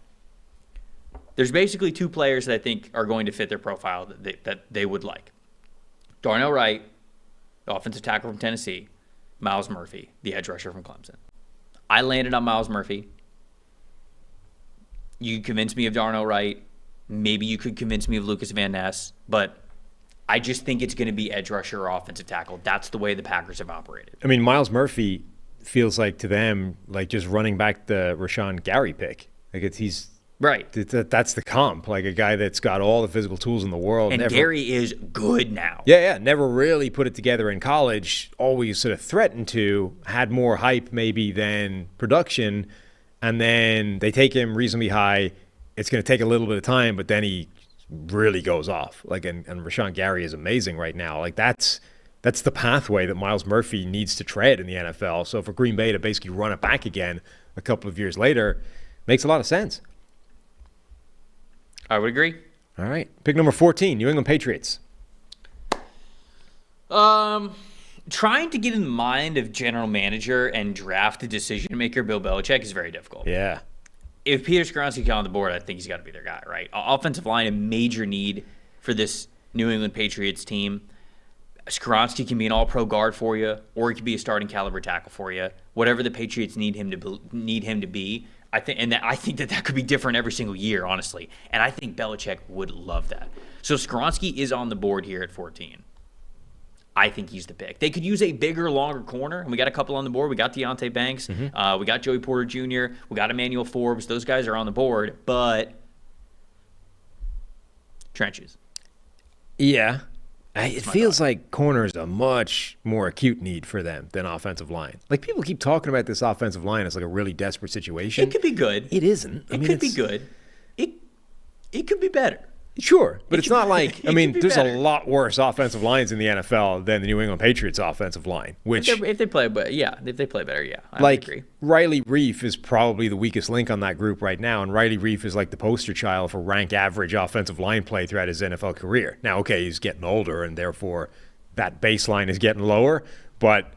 There's basically two players that I think are going to fit their profile that they would like. Darnell Wright, the offensive tackle from Tennessee, Myles Murphy, the edge rusher from Clemson. I landed on Myles Murphy. You convinced me of Darnell Wright. Maybe you could convince me of Lucas Van Ness, but I just think it's going to be edge rusher or offensive tackle. That's the way the Packers have operated. I mean, Myles Murphy feels like to them like just running back the Rashawn Gary pick. Like he's right. That's the comp, like a guy that's got all the physical tools in the world. And Gary is good now. Yeah. Never really put it together in college. Always sort of threatened to, had more hype maybe than production. And then they take him reasonably high. It's going to take a little bit of time, but then he really goes off. Like, and Rashawn Gary is amazing right now. Like that's the pathway that Myles Murphy needs to tread in the NFL. So for Green Bay to basically run it back again a couple of years later makes a lot of sense. I would agree. All right. Pick number 14, New England Patriots. Trying to get in the mind of general manager and draft decision maker Bill Belichick is very difficult. Yeah. If Peter Skoronski got on the board, I think he's got to be their guy, right? Offensive line, a major need for this New England Patriots team. Skoronski can be an all-pro guard for you, or he could be a starting caliber tackle for you. Whatever the Patriots need him to be. I think that could be different every single year, honestly. And I think Belichick would love that. So Skoronski is on the board here at 14. I think he's the pick. They could use a bigger, longer corner, and we got a couple on the board. We got Deontay Banks. Mm-hmm. We got Joey Porter Jr. We got Emmanuel Forbes. Those guys are on the board, but trenches. Yeah. It feels like corner is a much more acute need for them than offensive line. Like, people keep talking about this offensive line as like a really desperate situation. It could be good. It isn't. It could be good. It could be better. Sure, but it's not like, I mean, there's a lot worse offensive lines in the NFL than the New England Patriots offensive line, which if they play better, yeah. I agree. Riley Reif is probably the weakest link on that group right now, and Riley Reif is like the poster child for rank average offensive line play throughout his NFL career. Now, okay, he's getting older, and therefore that baseline is getting lower, but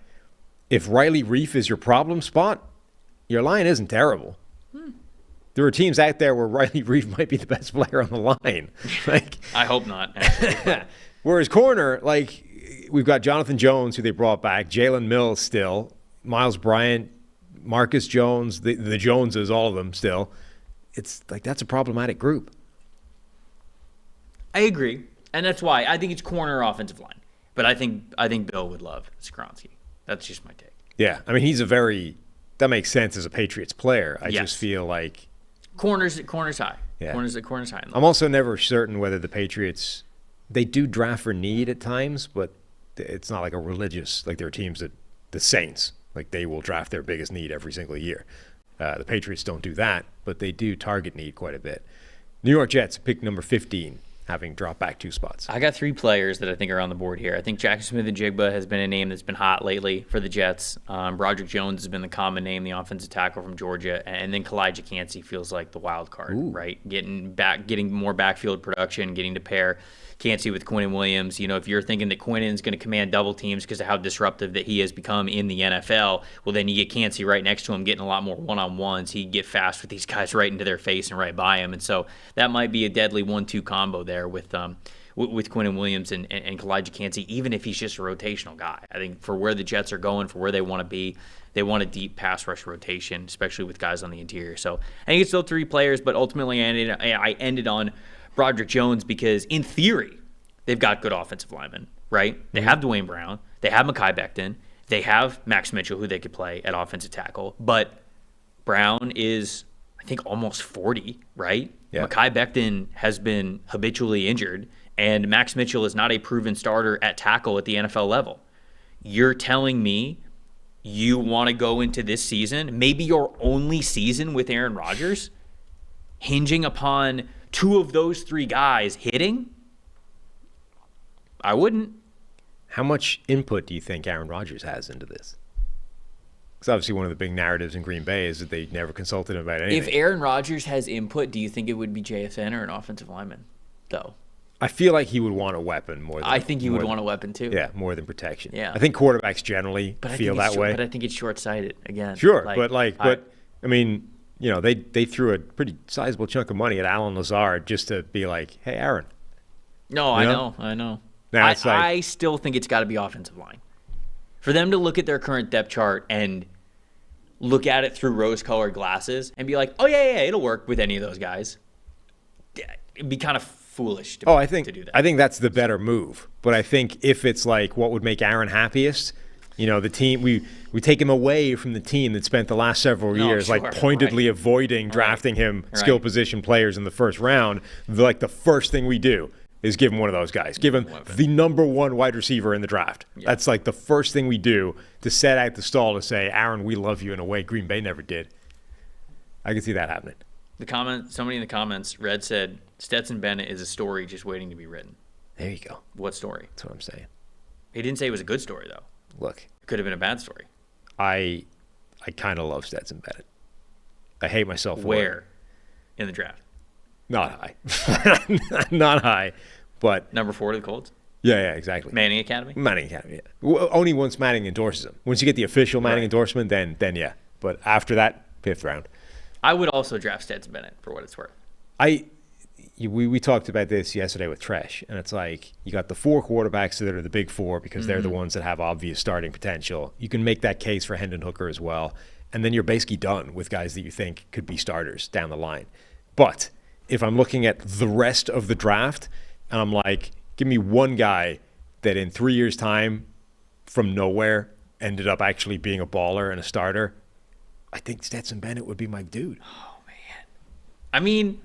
if Riley Reif is your problem spot, your line isn't terrible. There are teams out there where Riley Reif might be the best player on the line. Like, I hope not. Whereas corner, like, we've got Jonathan Jones, who they brought back, Jalen Mills still, Miles Bryant, Marcus Jones, the Joneses, all of them still. It's like, that's a problematic group. I agree, and that's why I think it's corner or offensive line. But I think Bill would love Skoronski. That's just my take. Yeah, I mean, that makes sense as a Patriots player. I just feel like corners high. Yeah. Corners high. I'm also never certain whether the Patriots, they do draft for need at times, but it's not like a religious, like there are teams that the Saints, like they will draft their biggest need every single year. The Patriots don't do that, but they do target need quite a bit. New York Jets pick number 15, having dropped back 2 spots. I got 3 players that I think are on the board here. I think Jackson Smith-Njigba has been a name that's been hot lately for the Jets. Broderick Jones has been the common name, the offensive tackle from Georgia. And then Kalijah Kancey feels like the wild card, right? Getting more backfield production, getting to pair Kancey with Quinnen Williams. You know, if you're thinking that Quinnen's going to command double teams because of how disruptive that he has become in the NFL, well, then you get Kancey right next to him getting a lot more one-on-ones. He can get fast with these guys right into their face and right by him. And so that might be a deadly 1-2 combo there with Quinnen Williams and Kalijah Kancey, even if he's just a rotational guy. I think for where the Jets are going, for where they want to be, they want a deep pass rush rotation, especially with guys on the interior. So I think it's still 3 players, but ultimately I ended on Broderick Jones because in theory, they've got good offensive linemen, right? They have Dwayne Brown. They have Mekhi Becton. They have Max Mitchell, who they could play at offensive tackle. But Brown is, I think, almost 40, right? Yeah. Mekhi Becton has been habitually injured, and Max Mitchell is not a proven starter at tackle at the NFL level. You're telling me you want to go into this season, maybe your only season with Aaron Rodgers, hinging upon 2 of those 3 guys hitting? I wouldn't. How much input do you think Aaron Rodgers has into this? Because obviously one of the big narratives in Green Bay is that they never consulted him about anything. If Aaron Rodgers has input, do you think it would be JSN or an offensive lineman, though? I feel like he would want a weapon more than... I think he would want a weapon, too. Yeah, more than protection. Yeah. I think quarterbacks generally feel that way. But I think it's short-sighted, again. Sure, but I mean, you know, they threw a pretty sizable chunk of money at Alan Lazard just to be like, hey, Aaron. No, I know. Now I still think it's got to be offensive line. For them to look at their current depth chart and look at it through rose-colored glasses and be like, oh, yeah, it'll work with any of those guys, it'd be kind of foolish to do that. I think that's the better move. But I think if it's like what would make Aaron happiest, you know, the team, we take him away from the team that spent the last several years pointedly avoiding drafting him skill position players in the first round. Like the first thing we do is give him one of those guys. Give him the number 1 wide receiver in the draft. Yeah. That's like the first thing we do to set out the stall to say, Aaron, we love you in a way Green Bay never did. I can see that happening. Somebody in the comments, Red said, Stetson Bennett is a story just waiting to be written. There you go. What story? That's what I'm saying. He didn't say it was a good story, though. Look. It could have been a bad story. I kind of love Stetson Bennett. I hate myself for Where in the draft? Not high. Not high, but... Number 4 to the Colts? Yeah, exactly. Manning Academy, yeah. Only once Manning endorses him. Once you get the official Manning endorsement, then yeah. But after that, 5th round. I would also draft Stetson Bennett for what it's worth. We talked about this yesterday with Tresh, and it's like you got the 4 quarterbacks that are the big 4 because they're the ones that have obvious starting potential. You can make that case for Hendon Hooker as well, and then you're basically done with guys that you think could be starters down the line. But if I'm looking at the rest of the draft, and I'm like, give me one guy that in 3 years' time from nowhere ended up actually being a baller and a starter, I think Stetson Bennett would be my dude. Oh, man. I mean,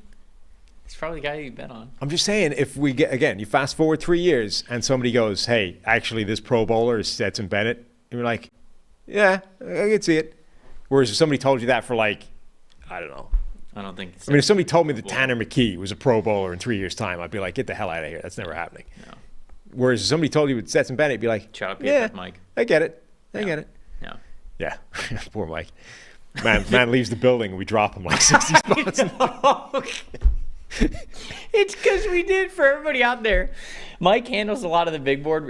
he's probably the guy you bet on. I'm just saying, if we get, again, you fast forward 3 years and somebody goes, hey, actually this Pro Bowler is Stetson Bennett, and you're like, yeah, I can see it. Whereas if somebody told you that for like, I don't know. I don't think. I mean, if somebody told me that Tanner McKee was a Pro Bowler in 3 years' time, I'd be like, get the hell out of here. That's never happening. No. Whereas if somebody told you with Stetson Bennett, you'd be like, shout out PFF Mike. I get it. I get it. Yeah. Poor Mike. Man leaves the building and we drop him like 60 spots. It's because we did for everybody out there. Mike handles a lot of the big board.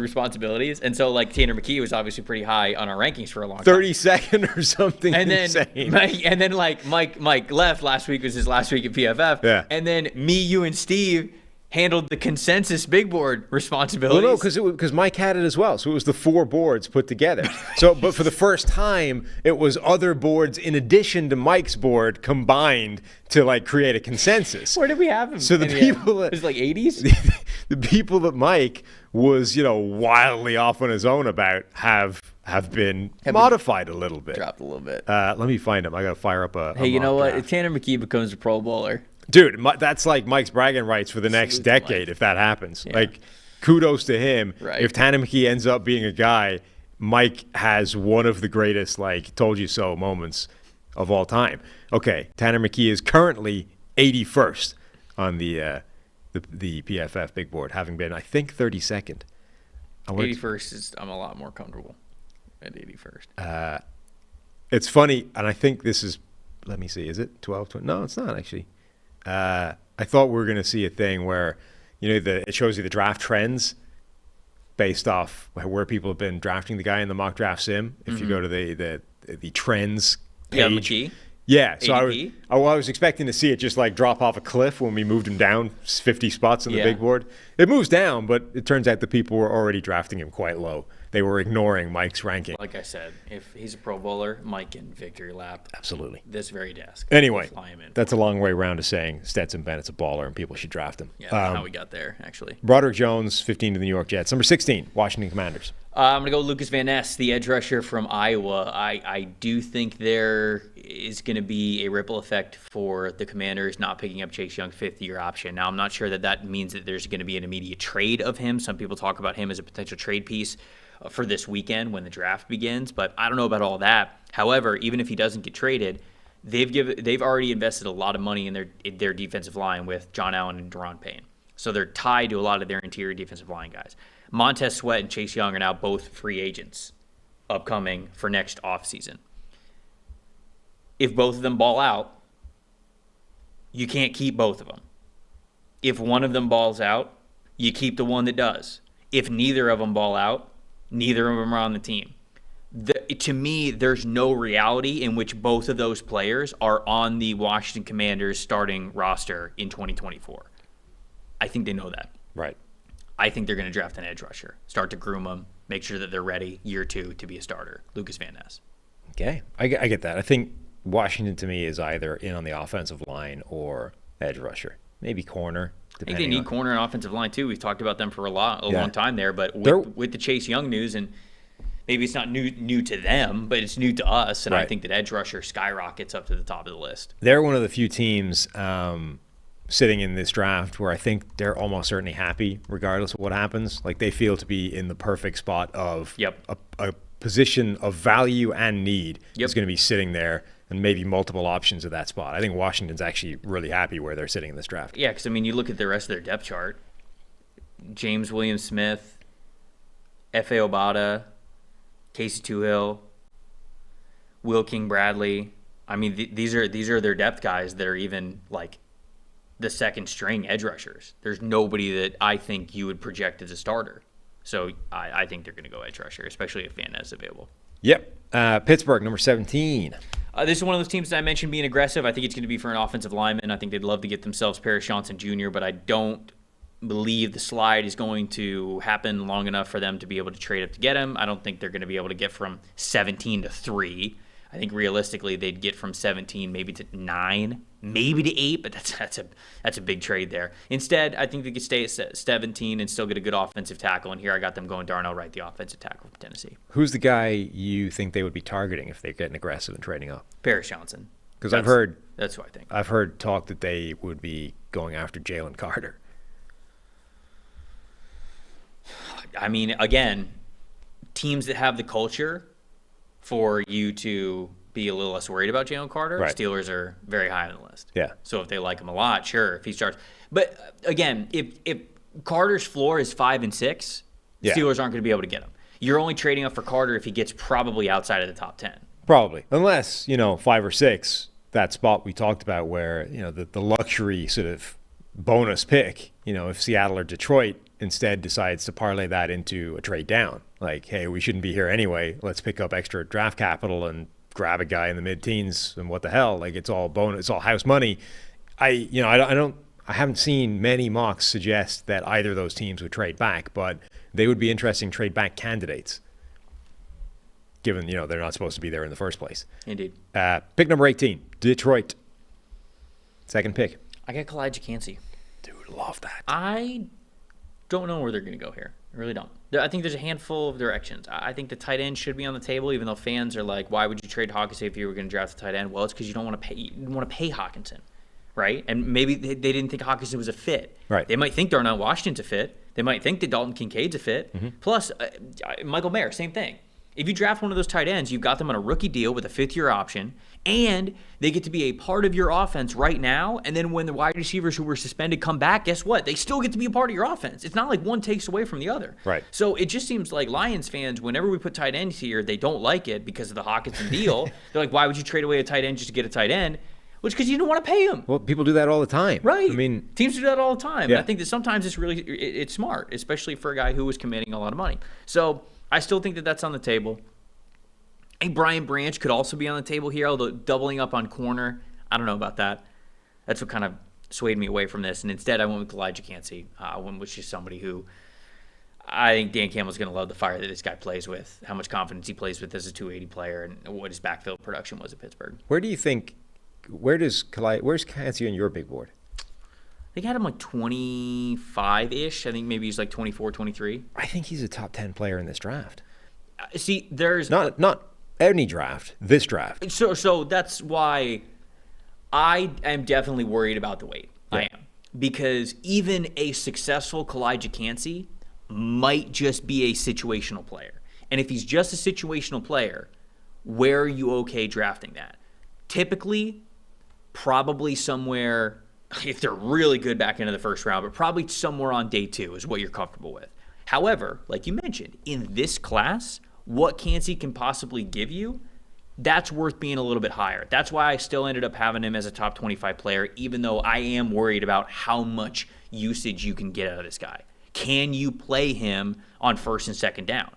Responsibilities, and so like Tanner McKee was obviously pretty high on our rankings for a long time. 32nd or something. And then insane. Like Mike left last week, was his last week at PFF. Yeah. And then me, you, and Steve handled the consensus big board responsibilities. Well, no, because Mike had it as well. So it was the 4 boards put together. But for the first time, it was other boards in addition to Mike's board combined to like create a consensus. Where did we have him? So the people that, it was like 80s. The people that Mike was, wildly off on his own about have been modified a little bit. Dropped a little bit. Let me find him. I got to fire up a. Hey, you know what? If Tanner McKee becomes a Pro Bowler. Dude, that's like Mike's bragging rights for the next decade if that happens. Yeah. Like, kudos to him. Right. If Tanner McKee ends up being a guy, Mike has one of the greatest, like, told you so moments of all time. Okay, Tanner McKee is currently 81st on the PFF big board, having been, I think, 32nd. 81st is, I'm a lot more comfortable at 81st. It's funny, and I think this is, let me see, is it 12, 20? No, it's not actually. I thought we were going to see a thing where, it shows you the draft trends based off where people have been drafting the guy in the mock draft sim. If you go to the trends page. McKee? Yeah, so I ADP? was expecting to see it just like drop off a cliff when we moved him down 50 spots on the big board. It moves down, but it turns out the people were already drafting him quite low. They were ignoring Mike's ranking. Like I said, if he's a Pro Bowler, Mike can victory lap. Absolutely. This very desk. Anyway, that's a long way around to saying Stetson Bennett's a baller and people should draft him. Yeah, that's how we got there, actually. Broderick Jones, 15 to the New York Jets. Number 16, Washington Commanders. I'm going to go Lucas Van Ness, the edge rusher from Iowa. I do think there is going to be a ripple effect for the Commanders not picking up Chase Young's fifth-year option. Now, I'm not sure that means that there's going to be an immediate trade of him. Some people talk about him as a potential trade piece for this weekend when the draft begins, but I don't know about all that. However, even if he doesn't get traded, they've already invested a lot of money in their defensive line with John Allen and Deron Payne. So they're tied to a lot of their interior defensive line guys. Montez Sweat and Chase Young are now both free agents upcoming for next offseason. If both of them ball out, you can't keep both of them. If one of them balls out, you keep the one that does. If neither of them ball out, neither of them are on the team. To me, there's no reality in which both of those players are on the Washington Commanders starting roster in 2024. I think they know that. Right. I think they're going to draft an edge rusher, start to groom them, make sure that they're ready year 2 to be a starter. Lucas Van Ness. Okay. I get that. I think Washington, to me, is either in on the offensive line or edge rusher. Maybe corner. I think they need corner and offensive line, too. We've talked about them for a long time there. But with the Chase Young news, and maybe it's not new to them, but it's new to us. And I think that edge rusher skyrockets up to the top of the list. They're one of the few teams sitting in this draft where I think they're almost certainly happy regardless of what happens. Like, they feel to be in the perfect spot of a position of value and need is going to be sitting there, and maybe multiple options of that spot. I think Washington's actually really happy where they're sitting in this draft. Yeah, because, I mean, you look at the rest of their depth chart. James Williams-Smith, F.A. Obata, Casey Toohill, Will King-Bradley. I mean, these are their depth guys that are even, like, the second string edge rushers. There's nobody that I think you would project as a starter. So I think they're going to go edge rusher, especially if Van Ness is available. Yep. Pittsburgh, number 17. This is one of those teams that I mentioned being aggressive. I think it's going to be for an offensive lineman. I think they'd love to get themselves Paris Johnson Jr., but I don't believe the slide is going to happen long enough for them to be able to trade up to get him. I don't think they're going to be able to get from 17 to 3. I think realistically they'd get from 17 maybe to 9, maybe to 8, but that's a big trade there. Instead, I think they could stay at 17 and still get a good offensive tackle. And here I got them going Darnell Wright, the offensive tackle from Tennessee. Who's the guy you think they would be targeting if they're getting aggressive and trading up? Paris Johnson. Because that's who I think. I've heard talk that they would be going after Jalen Carter. I mean, again, teams that have the culture for you to be a little less worried about Jalen Carter, Steelers are very high on the list. Yeah. So if they like him a lot, sure, if he starts. But again, if Carter's floor is 5 and 6, Steelers aren't going to be able to get him. You're only trading up for Carter if he gets probably outside of the top 10. Probably. Unless, 5 or 6, that spot we talked about where, the luxury sort of bonus pick, if Seattle or Detroit instead decides to parlay that into a trade down. Like, hey, we shouldn't be here anyway. Let's pick up extra draft capital and grab a guy in the mid-teens. And what the hell? Like, it's all bonus, it's all house money. I haven't seen many mocks suggest that either of those teams would trade back, but they would be interesting trade back candidates, given they're not supposed to be there in the first place. Indeed. Pick number 18, Detroit. Second pick. I got Kalijah Kancey. Dude, love that. I don't know where they're going to go here. I really don't. I think there's a handful of directions. I think the tight end should be on the table, even though fans are like, why would you trade Hawkinson if you were going to draft the tight end? Well, it's because you don't want to pay Hawkinson, right? And maybe they didn't think Hockenson was a fit. Right. They might think Darnell Washington's a fit. They might think that Dalton Kincaid's a fit. Mm-hmm. Plus, Michael Mayer, same thing. If you draft one of those tight ends, you've got them on a rookie deal with a fifth-year option, and they get to be a part of your offense right now. And then when the wide receivers who were suspended come back, guess what? They still get to be a part of your offense. It's not like one takes away from the other. Right. So it just seems like Lions fans, whenever we put tight ends here, they don't like it because of the Hockenson deal. They're like, why would you trade away a tight end just to get a tight end? Well, it's because you don't want to pay him. Well, people do that all the time. Right. I mean, teams do that all the time. Yeah. And I think that sometimes it's smart, especially for a guy who was commanding a lot of money. So I still think that that's on the table. I think Brian Branch could also be on the table here, although doubling up on corner, I don't know about that. That's what kind of swayed me away from this. And instead, I went with Elijah Cansey, which is somebody who I think Dan Campbell's going to love the fire that this guy plays with, how much confidence he plays with as a 280 player, and what his backfield production was at Pittsburgh. where's Cansey on your big board? I think I had him like 25-ish. I think maybe he's like 24, 23. I think he's a top 10 player in this draft. See, there's not any draft, this draft. So that's why I am definitely worried about the weight. Yeah. I am. Because even a successful Elijah Cansey might just be a situational player. And if he's just a situational player, where are you okay drafting that? Typically, probably somewhere, if they're really good back into the first round, but probably somewhere on day 2 is what you're comfortable with. However, like you mentioned, in this class, what Cansey can possibly give you, that's worth being a little bit higher. That's why I still ended up having him as a top 25 player, even though I am worried about how much usage you can get out of this guy. Can you play him on first and second down?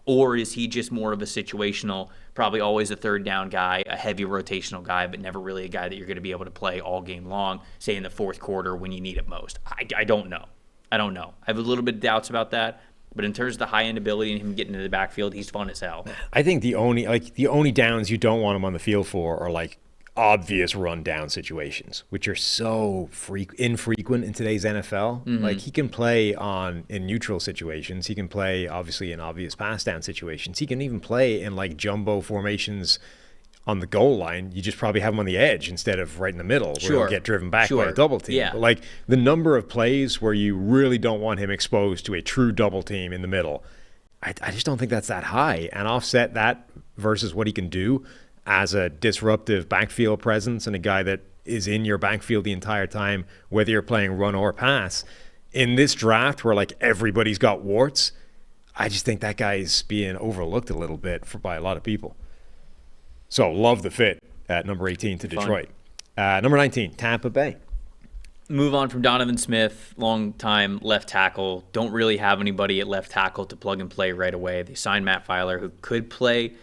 Or is he just more of a situational, probably always a third down guy, a heavy rotational guy, but never really a guy that you're going to be able to play all game long, say in the fourth quarter when you need it most? I don't know. I have a little bit of doubts about that. But in terms of the high-end ability and him getting into the backfield, he's fun as hell. I think the only downs you don't want him on the field for are like obvious run-down situations, which are so infrequent in today's NFL. Mm-hmm. Like he can play in neutral situations. He can play obviously in obvious pass-down situations. He can even play in like jumbo formations on the goal line. You just probably have him on the edge instead of right in the middle where he'll get driven back by a double team. Yeah. But like the number of plays where you really don't want him exposed to a true double team in the middle, I just don't think that's that high. And offset that versus what he can do as a disruptive backfield presence and a guy that is in your backfield the entire time, whether you're playing run or pass. In this draft where like everybody's got warts, I just think that guy's being overlooked a little bit by a lot of people. So, love the fit at number 18 to Detroit. Number 19, Tampa Bay. Move on from Donovan Smith, long-time left tackle. Don't really have anybody at left tackle to plug and play right away. They signed Matt Filer, who could play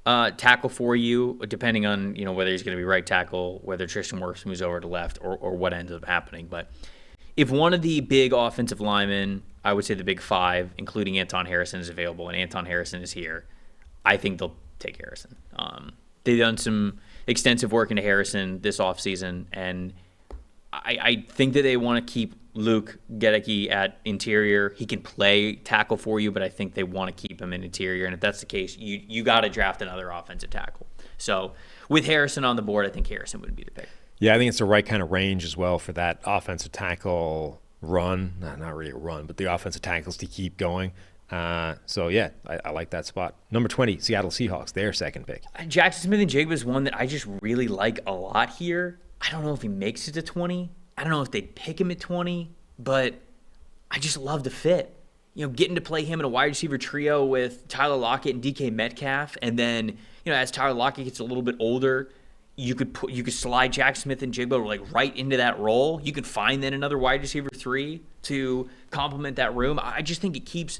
tackle for you, depending on whether he's going to be right tackle, whether Tristan Wirfs moves over to left, or what ends up happening. But if one of the big offensive linemen, I would say the big 5, including Anton Harrison, is available, and Anton Harrison is here, I think they'll take Harrison. They've done some extensive work into Harrison this offseason, and I think that they want to keep Luke Gedeke at interior. He can play tackle for you, but I think they want to keep him in interior, and if that's the case, you got to draft another offensive tackle. So with Harrison on the board, I think Harrison would be the pick. Yeah, I think it's the right kind of range as well for that offensive tackle run. Not really a run, but the offensive tackles to keep going. So, yeah, I like that spot. Number 20, Seattle Seahawks, their second pick. Jackson Smith-Njigba is one that I just really like a lot here. I don't know if he makes it to 20. I don't know if they'd pick him at 20, but I just love the fit. Getting to play him in a wide receiver trio with Tyler Lockett and DK Metcalf, and then, as Tyler Lockett gets a little bit older, you could slide Jackson Smith-Njigba like right into that role. You could find then another wide receiver 3 to complement that room. I just think it keeps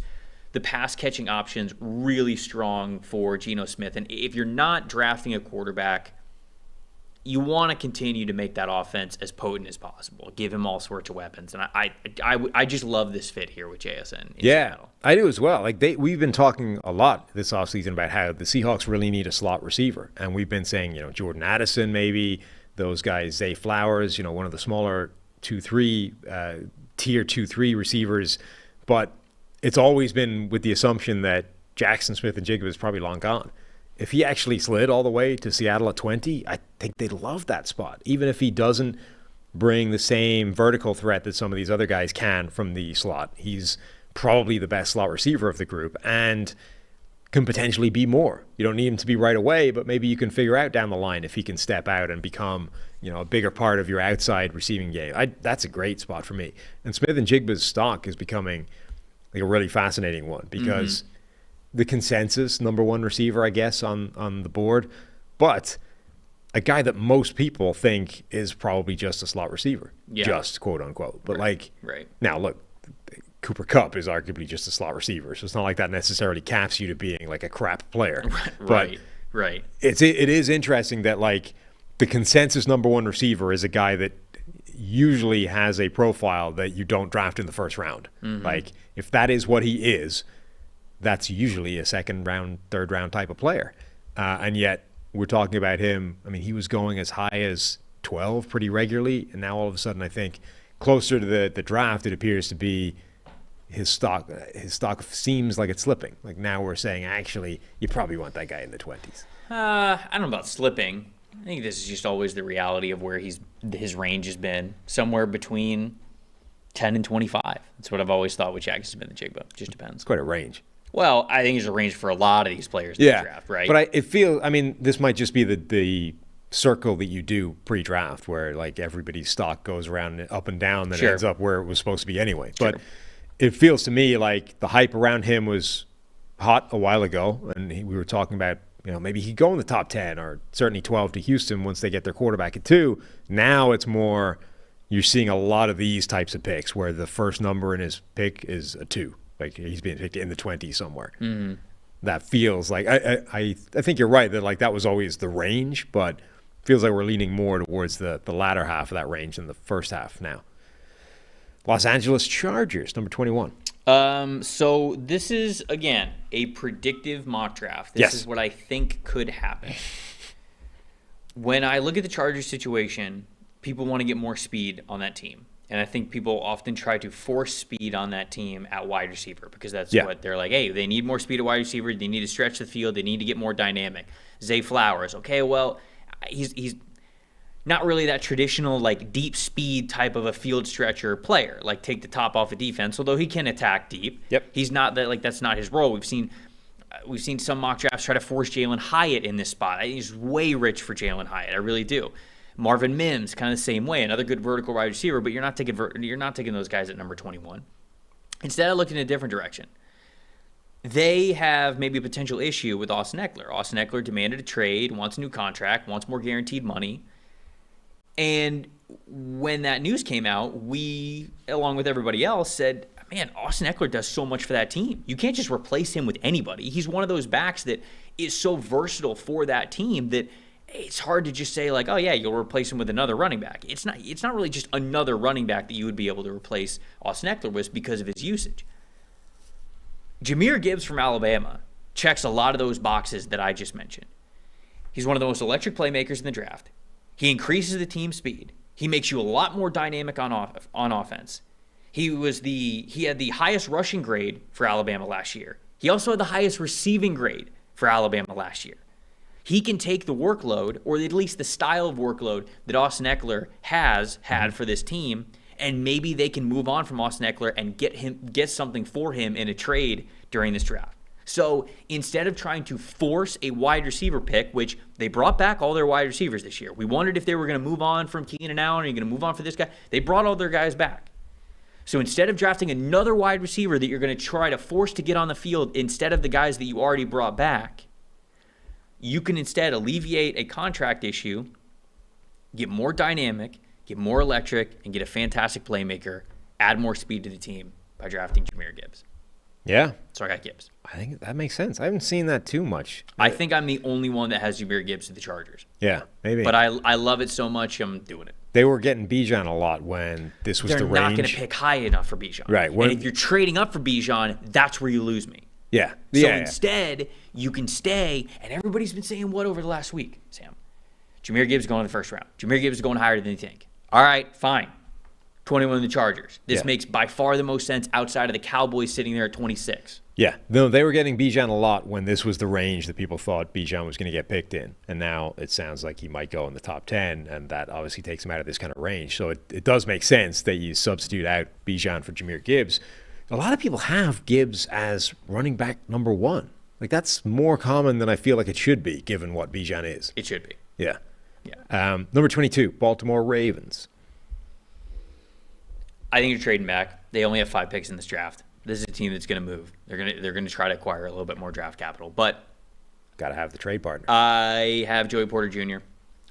the pass-catching options really strong for Geno Smith. And if you're not drafting a quarterback, you want to continue to make that offense as potent as possible. Give him all sorts of weapons. And I just love this fit here with JSN. Yeah, Seattle. I do as well. We've been talking a lot this offseason about how the Seahawks really need a slot receiver. And we've been saying, Jordan Addison maybe, those guys, Zay Flowers, one of the smaller 2-3, tier 2-3 receivers. But it's always been with the assumption that Jackson Smith-Njigba is probably long gone. If he actually slid all the way to Seattle at 20, I think they'd love that spot. Even if he doesn't bring the same vertical threat that some of these other guys can from the slot. He's probably the best slot receiver of the group and can potentially be more. You don't need him to be right away, but maybe you can figure out down the line if he can step out and become, a bigger part of your outside receiving game. That's a great spot for me. And Smith and Jigba's stock is becoming like a really fascinating one because the consensus number one receiver, I guess, on the board, but a guy that most people think is probably just a slot receiver, just quote unquote. But now look, Cooper Kupp is arguably just a slot receiver, so it's not like that necessarily caps you to being like a crap player. Right. It is interesting that like the consensus number one receiver is a guy that usually has a profile that you don't draft in the first round. Like if that is what he is, that's usually a second round, third round type of player, and yet we're talking about him. I mean, he was going as high as 12 pretty regularly, and now all of a sudden I think closer to the draft it appears to be his stock seems like it's slipping. Like now we're saying actually you probably want that guy in the 20s. I don't know about slipping. I think this is just always the reality of where his range has been, somewhere between 10 and 25. That's what I've always thought with Jackson Smith and Jigba. Just depends. It's quite a range. Well, I think there's a range for a lot of these players in the draft, right? But this might just be the circle that you do pre-draft where like everybody's stock goes around up and down that ends up where it was supposed to be anyway. But it feels to me like the hype around him was hot a while ago, and we were talking about maybe he'd go in the top 10 or certainly 12 to Houston once they get their quarterback at 2. Now it's more you're seeing a lot of these types of picks where the first number in his pick is a 2. Like he's being picked in the 20s somewhere. That feels like I think you're right that like that was always the range, but feels like we're leaning more towards the latter half of that range than the first half now. Los Angeles Chargers, number 21. So this is, again, a predictive mock draft. This is what I think could happen. When I look at the Chargers situation, people want to get more speed on that team. And I think people often try to force speed on that team at wide receiver because that's what they're like, hey, they need more speed at wide receiver. They need to stretch the field. They need to get more dynamic. Zay Flowers, okay, well, he's not really that traditional, like, deep speed type of a field stretcher player, like take the top off a defense, although he can attack deep. He's not that, like, that's not his role. We've seen some mock drafts try to force Jalen Hyatt in this spot. I think he's way rich for Jalen Hyatt. I really do. Marvin Mims, kind of the same way, another good vertical wide receiver, but you're not taking those guys at number 21. Instead, I looked in a different direction. They have maybe a potential issue with Austin Eckler. Austin Eckler demanded a trade, wants a new contract, wants more guaranteed money. And when that news came out, we, along with everybody else, said, man, Austin Eckler does so much for that team. You can't just replace him with anybody. He's one of those backs that is so versatile for that team that it's hard to just say like, oh yeah, you'll replace him with another running back. It's not really just another running back that you would be able to replace Austin Eckler with because of his usage. Jahmyr Gibbs from Alabama checks a lot of those boxes that I just mentioned. He's one of the most electric playmakers in the draft. He increases the team speed. He makes you a lot more dynamic on offense. He had the highest rushing grade for Alabama last year. He also had the highest receiving grade for Alabama last year. He can take the workload, or at least the style of workload that Austin Eckler has had for this team, and maybe they can move on from Austin Eckler and get something for him in a trade during this draft. So instead of trying to force a wide receiver pick, which they brought back all their wide receivers this year. We wondered if they were going to move on from Keenan Allen, or are you going to move on for this guy? They brought all their guys back. So instead of drafting another wide receiver that you're going to try to force to get on the field instead of the guys that you already brought back, you can instead alleviate a contract issue, get more dynamic, get more electric, and get a fantastic playmaker, add more speed to the team by drafting Jahmyr Gibbs. Yeah. So I got Gibbs. I think that makes sense. I haven't seen that too much. I think I'm the only one that has Jahmyr Gibbs to the Chargers. Yeah, maybe. But I love it so much, I'm doing it. They were getting Bijan a lot when this was the range. They're not going to pick high enough for Bijan. Right. And if you're trading up for Bijan, that's where you lose me. Yeah. So instead, you can stay, and everybody's been saying what over the last week, Sam? Jahmyr Gibbs going in the first round. Jahmyr Gibbs is going higher than you think. All right, fine. 21 in the Chargers. This makes by far the most sense outside of the Cowboys sitting there at 26. Yeah, no, they were getting Bijan a lot when this was the range that people thought Bijan was going to get picked in. And now it sounds like he might go in the top 10, and that obviously takes him out of this kind of range. So it does make sense that you substitute out Bijan for Jahmyr Gibbs. A lot of people have Gibbs as running back number 1. Like, that's more common than I feel like it should be, given what Bijan is. It should be. Yeah. Yeah. Number 22, Baltimore Ravens. I think you're trading back. They only have 5 picks in this draft. This is a team that's going to move. They're going to try to acquire a little bit more draft capital, but got to have the trade partner. I have Joey Porter Jr.,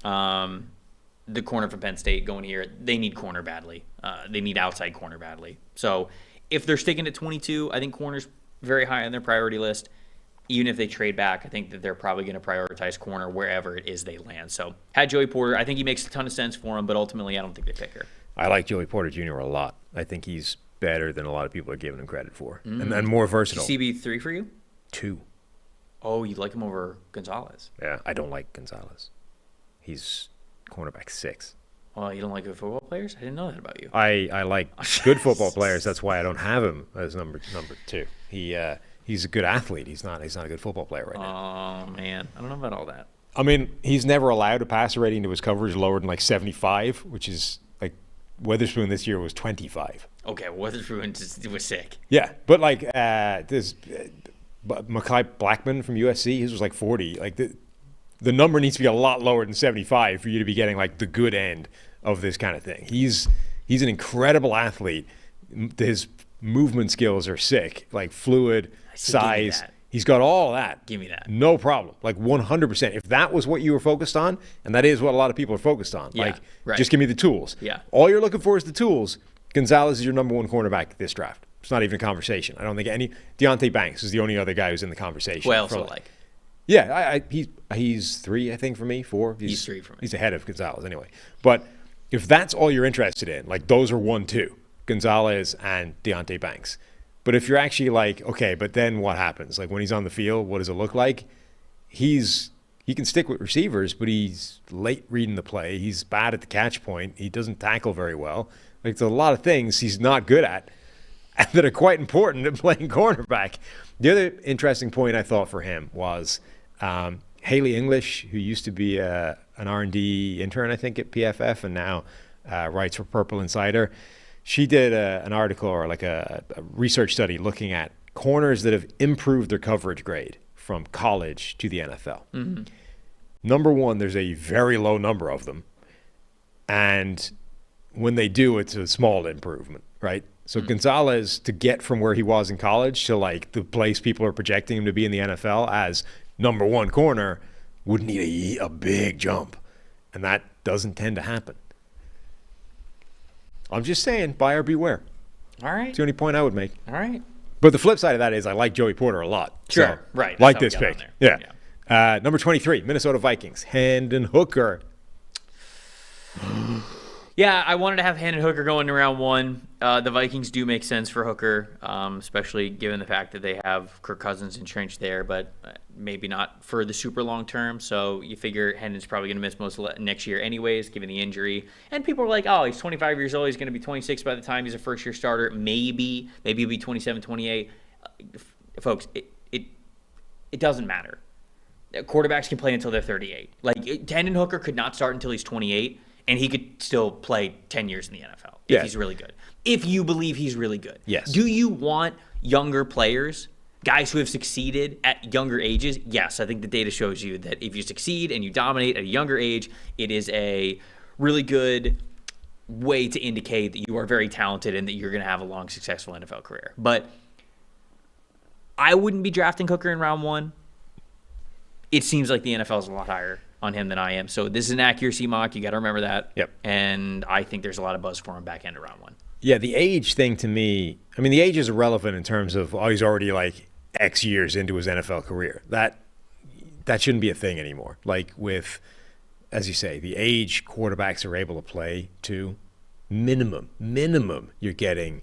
the corner from Penn State, going here. They need corner badly. They need outside corner badly. So if they're sticking at 22, I think corner's very high on their priority list. Even if they trade back, I think that they're probably going to prioritize corner wherever it is they land. So had Joey Porter. I think he makes a ton of sense for him, but ultimately I don't think they pick her. I like Joey Porter Jr. a lot. I think he's better than a lot of people are giving him credit for. And then more versatile. CB3 for you? 2. Oh, you like him over Gonzalez? Yeah, I don't like Gonzalez. He's cornerback 6. Well, you don't like good football players? I didn't know that about you. I like good football players. That's why I don't have him as number 2. He's a good athlete. He's not a good football player right now. Oh, man. I don't know about all that. I mean, he's never allowed a passer rating to his coverage lower than like 75, which is like Witherspoon this year was 25. Okay, Witherspoon was sick. Yeah, but like this Mekhi Blackman from USC, his was like 40. Like the number needs to be a lot lower than 75 for you to be getting like the good end of this kind of thing. He's an incredible athlete. His movement skills are sick, like fluid, size. He's got all that. Give me that. No problem. Like 100%. If that was what you were focused on, and that is what a lot of people are focused on, just give me the tools. Yeah. All you're looking for is the tools. Gonzalez is your number 1 cornerback this draft. It's not even a conversation. I don't think Deonte Banks is the only other guy who's in the conversation. Well, also like. Yeah, he's 3, I think, for me, 4. He's 3 for me. He's ahead of Gonzalez anyway. But if that's all you're interested in, like those are 1, 2, Gonzalez and Deonte Banks. But if you're actually like, okay, but then what happens? Like when he's on the field, what does it look like? He can stick with receivers, but he's late reading the play. He's bad at the catch point. He doesn't tackle very well. Like there's a lot of things he's not good at and that are quite important in playing cornerback. The other interesting point I thought for him was Haley English, who used to be an R&D intern, I think, at PFF and now writes for Purple Insider. She did an article or like a research study looking at corners that have improved their coverage grade from college to the NFL. Mm-hmm. Number 1, there's a very low number of them. And when they do, it's a small improvement, right? So Gonzalez, to get from where he was in college to like the place people are projecting him to be in the NFL as number 1 corner would need a big jump. And that doesn't tend to happen. I'm just saying, buyer beware. All right. It's the only point I would make. All right. But the flip side of that is I like Joey Porter a lot. Sure. So, right. Like this pick. Yeah. Number 23, Minnesota Vikings, Hendon Hooker. Yeah, I wanted to have Hendon Hooker going in round 1. The Vikings do make sense for Hooker, especially given the fact that they have Kirk Cousins entrenched there, but maybe not for the super long term. So you figure Hendon's probably going to miss most of next year anyways, given the injury. And people are like, oh, he's 25 years old. He's going to be 26 by the time he's a first-year starter. Maybe he'll be 27, 28. Folks, it doesn't matter. Quarterbacks can play until they're 38. Like, Hendon Hooker could not start until he's 28. And he could still play 10 years in the NFL if he's really good. If you believe he's really good. Yes. Do you want younger players, guys who have succeeded at younger ages? Yes, I think the data shows you that if you succeed and you dominate at a younger age, it is a really good way to indicate that you are very talented and that you're going to have a long, successful NFL career. But I wouldn't be drafting Hooker in round 1. It seems like the NFL is a lot higher on him than I am. So this is an accuracy mock. You got to remember that. Yep. And I think there's a lot of buzz for him back end of round 1. Yeah, the age thing to me, I mean, the age is irrelevant in terms of, oh, he's already like X years into his NFL career. That shouldn't be a thing anymore. Like with, as you say, the age quarterbacks are able to play to minimum, you're getting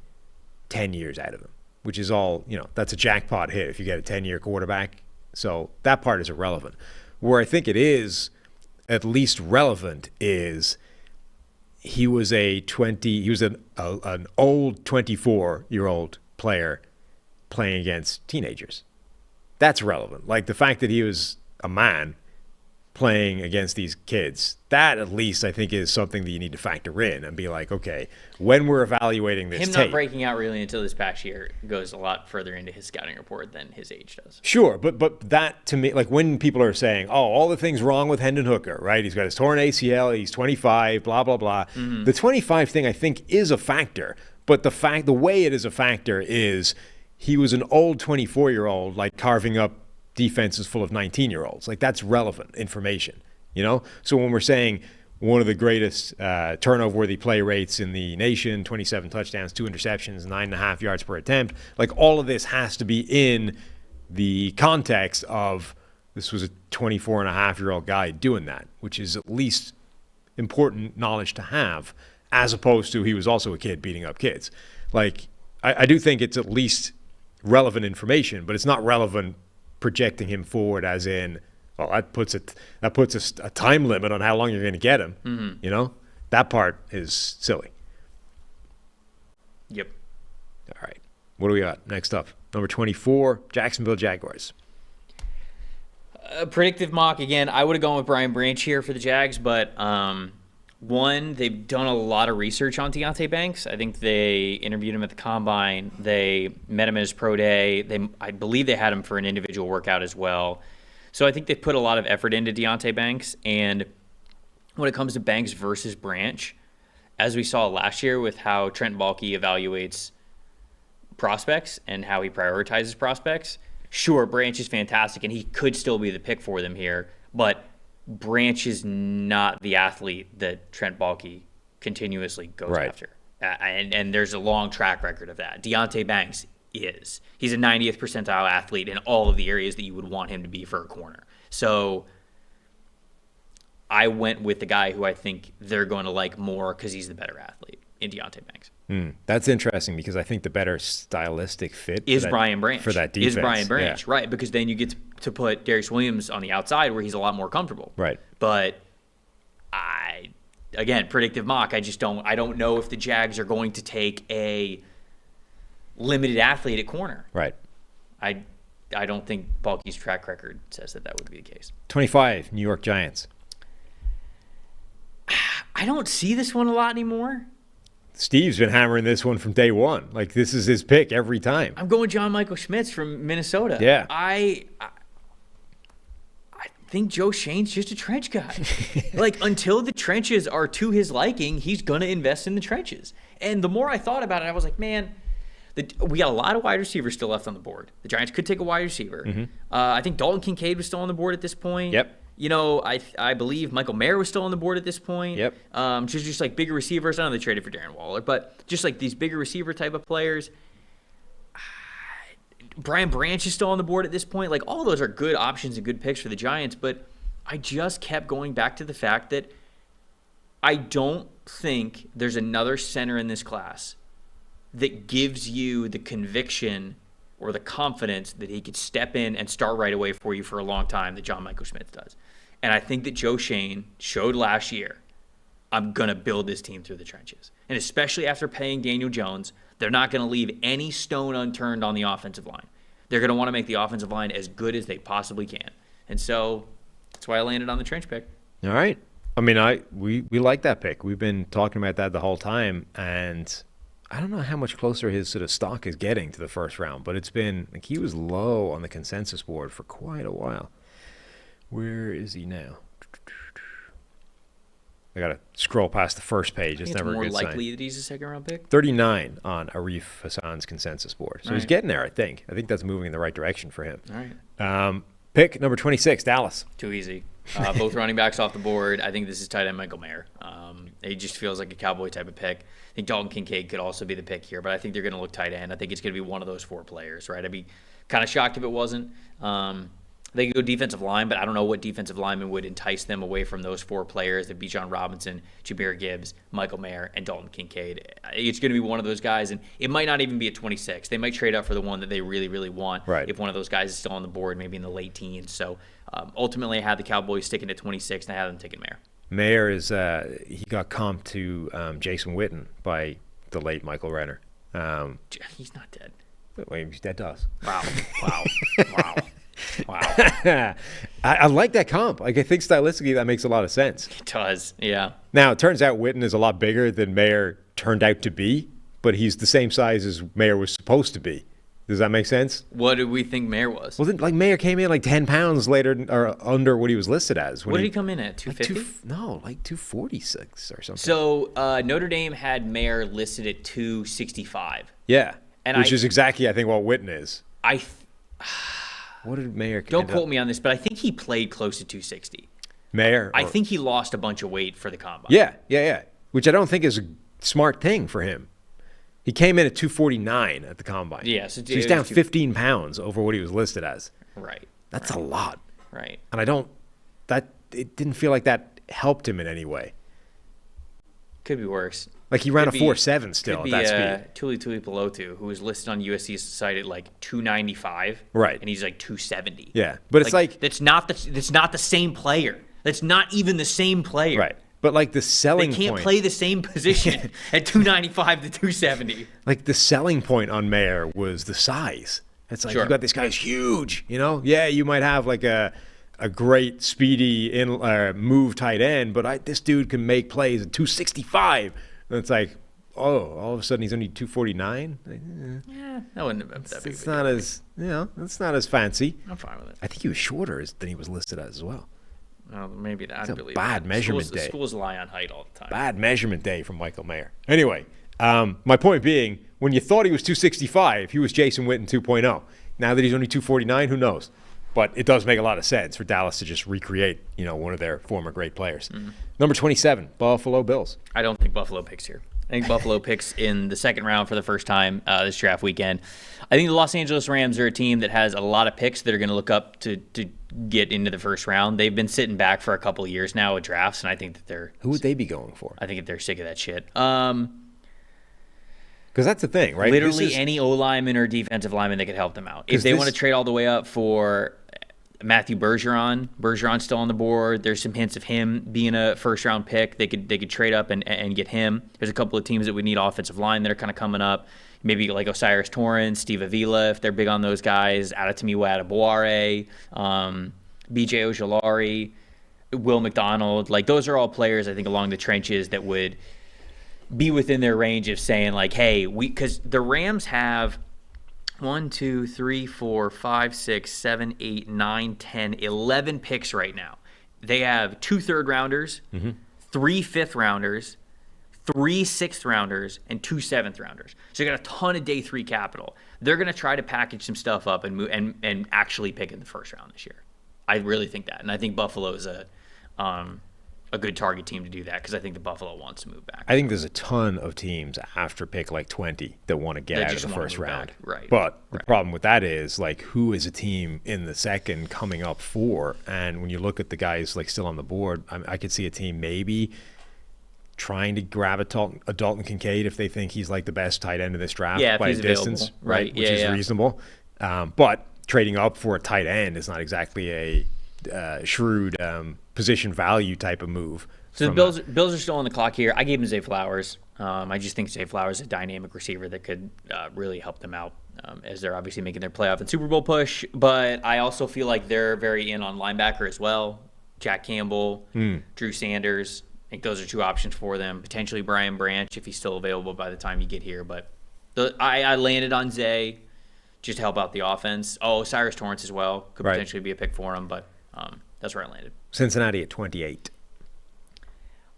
10 years out of them, which is all, that's a jackpot hit if you get a 10-year quarterback. So that part is irrelevant. Where I think it is at least relevant is he was an old 24-year-old player playing against teenagers. That's relevant. Like the fact that he was a man playing against these kids, that at least I think is something that you need to factor in and be like, okay, when we're evaluating this Him not breaking out really until this past year goes a lot further into his scouting report than his age does. Sure, but that to me, like when people are saying, oh, all the things wrong with Hendon Hooker, right? He's got his torn ACL, he's 25, blah, blah, blah. Mm-hmm. The 25 thing I think is a factor, but the way it is a factor is he was an old 24-year-old like carving up defenses full of 19-year-olds. Like that's relevant information, you know? So when we're saying one of the greatest turnover-worthy play rates in the nation, 27 touchdowns, 2 interceptions, 9.5 yards per attempt, like all of this has to be in the context of this was a 24-and-a-half-year-old guy doing that, which is at least important knowledge to have, as opposed to he was also a kid beating up kids. Like I do think it's at least relevant information, but it's not relevant projecting him forward as in, well, that puts a time limit on how long you're going to get him. Mm-hmm. You know, that part is silly. Yep. All right. What do we got next up? Number 24, Jacksonville Jaguars. Predictive mock again. I would have gone with Brian Branch here for the Jags, but one, they've done a lot of research on Deonte Banks. I think they interviewed him at the Combine. They met him at his pro day. I believe they had him for an individual workout as well. So I think they've put a lot of effort into Deonte Banks. And when it comes to Banks versus Branch, as we saw last year with how Trent Baalke evaluates prospects and how he prioritizes prospects, sure, Branch is fantastic, and he could still be the pick for them here, but Branch is not the athlete that Trent Baalke continuously goes after. And there's a long track record of that. Deonte Banks is. He's a 90th percentile athlete in all of the areas that you would want him to be for a corner. So I went with the guy who I think they're going to like more because he's the better athlete in Deonte Banks. That's interesting because I think the better stylistic fit is Brian Branch. For that defense. Is Brian Branch, right. Because then you get to put Darius Williams on the outside where he's a lot more comfortable. Right. But again, predictive mock, I don't know if the Jags are going to take a limited athlete at corner. Right. I don't think Baalke's track record says that would be the case. 25, New York Giants. I don't see this one a lot anymore. Steve's been hammering this one from day one. Like, this is his pick every time. I'm going John Michael Schmitz from Minnesota. Yeah. I think Joe Shane's just a trench guy. Like, until the trenches are to his liking, he's going to invest in the trenches. And the more I thought about it, I was like, man, we got a lot of wide receivers still left on the board. The Giants could take a wide receiver. Mm-hmm. I think Dalton Kincaid was still on the board at this point. Yep. You know, I believe Michael Mayer was still on the board at this point. Yep. Just like bigger receivers. I know they traded for Darren Waller, but just like these bigger receiver type of players. Brian Branch is still on the board at this point. Like, all those are good options and good picks for the Giants, but I just kept going back to the fact that I don't think there's another center in this class that gives you the conviction or the confidence that he could step in and start right away for you for a long time that John Michael Schmitz does. And I think that Joe Shane showed last year, I'm going to build this team through the trenches. And especially after paying Daniel Jones, they're not going to leave any stone unturned on the offensive line. They're going to want to make the offensive line as good as they possibly can. And so that's why I landed on the trench pick. All right. I mean, we like that pick. We've been talking about that the whole time, and I don't know how much closer his sort of stock is getting to the first round, but it's been like he was low on the consensus board for quite a while. Where is he now? I got to scroll past the first page. It's never a good sign. More likely that he's a second-round pick? 39 on Arif Hassan's consensus board. So he's getting there, I think. I think that's moving in the right direction for him. All right. Pick number 26, Dallas. Too easy. Both running backs off the board. I think this is tight end Michael Mayer. He just feels like a Cowboy type of pick. I think Dalton Kincaid could also be the pick here, but I think they're going to look tight end. I think it's going to be one of those four players, right? I'd be kind of shocked if it wasn't. They could go defensive line, but I don't know what defensive lineman would entice them away from those four players. That'd be John Robinson, Jahmyr Gibbs, Michael Mayer, and Dalton Kincaid. It's going to be one of those guys, and it might not even be at 26. They might trade up for the one that they really, really want if one of those guys is still on the board, maybe in the late teens. So ultimately, I had the Cowboys sticking at 26, and I had them taking Mayer. Mayer is he got comped to Jason Witten by the late Michael Renner. He's not dead. Wait, that does. Wow. Wow. I like that comp. Like, I think stylistically that makes a lot of sense. It does, yeah. Now, it turns out Witten is a lot bigger than Mayer turned out to be, but he's the same size as Mayer was supposed to be. Does that make sense? What did we think Mayer was? Well, then, Mayer came in like 10 pounds later or under what he was listed as. What did he come in at, 250? Like 246 or something. So Notre Dame had Mayer listed at 265. Yeah, which is exactly, I think, what Witten is. What did Mayer? Don't quote me on this, but I think he played close to 260. Mayer? I think he lost a bunch of weight for the combine. Yeah. Which I don't think is a smart thing for him. He came in at 249 at the combine. Yeah, so he's down 15 pounds over what he was listed as. Right. That's a lot. Right. And it didn't feel like that helped him in any way. Could be worse. Like, he ran a 4.7 still at that speed. Tuli Pelotu, who was listed on USC's site at like 295. Right. And he's like 270. Yeah. But it's like that's not the same player. That's not even the same player. Right. But like the selling point. They can't play the same position at 295 to 270. Like, the selling point on Mayer was the size. It's like, you got this guy's huge, you know? Yeah, you might have like a great speedy move tight end, but this dude can make plays at 265. And it's like, all of a sudden he's only 249? Yeah, that wouldn't have been that big. It's not as, it's not as fancy. I'm fine with it. I think he was shorter than he was listed as well. Well, maybe that. It's a bad measurement day. Schools lie on height all the time. Bad measurement day from Michael Mayer. Anyway, my point being, when you thought he was 265, he was Jason Witten 2.0. Now that he's only 249, who knows? But it does make a lot of sense for Dallas to just recreate, one of their former great players. Mm-hmm. Number 27, Buffalo Bills. I don't think Buffalo picks here. I think Buffalo picks in the second round for the first time this draft weekend. I think the Los Angeles Rams are a team that has a lot of picks that are going to look up to get into the first round. They've been sitting back for a couple of years now with drafts, and I think that they're... Who would they be going for? I think that they're sick of that shit. Because that's the thing, right? Literally any O-lineman or defensive lineman that could help them out. If they want to trade all the way up for Matthew Bergeron's still on the board. There's some hints of him being a first-round pick. They could trade up and get him. There's a couple of teams that would need offensive line that are kind of coming up. Maybe like Osiris Torrance, Steve Avila, if they're big on those guys. Adetomiwa Adeboare, B.J. Ojolari, Will McDonald. Like, those are all players, I think, along the trenches that would be within their range of saying, like, hey, because the Rams have 1, 2, 3, 4, 5, 6, 7, 8, 9, 10, 11 picks right now. They have 2 third-rounders, 3 fifth-rounders, 3 sixth-rounders, and 2 seventh-rounders. So you got a ton of day 3 capital. They're going to try to package some stuff up and move, and actually pick in the first round this year. I really think that. And I think Buffalo is a good target team to do that because I think the Buffalo wants to move back. I think there's a ton of teams after pick like 20 that want to get out of the first round. Back. Right. But the problem with that is, like, who is a team in the second coming up for? And when you look at the guys like still on the board, I could see a team maybe trying to grab a Dalton Kincaid if they think he's like the best tight end in this draft by a distance, right? Which is reasonable. But trading up for a tight end is not exactly a shrewd position value type of move. So the Bills are still on the clock here. I gave them Zay Flowers. I just think Zay Flowers is a dynamic receiver that could really help them out as they're obviously making their playoff and Super Bowl push. But I also feel like they're very in on linebacker as well. Jack Campbell, Drew Sanders. I think those are 2 options for them. Potentially Brian Branch if he's still available by the time you get here. But I landed on Zay just to help out the offense. Oh, Cyrus Torrance as well. Could potentially be a pick for him, but that's where I landed. Cincinnati at 28.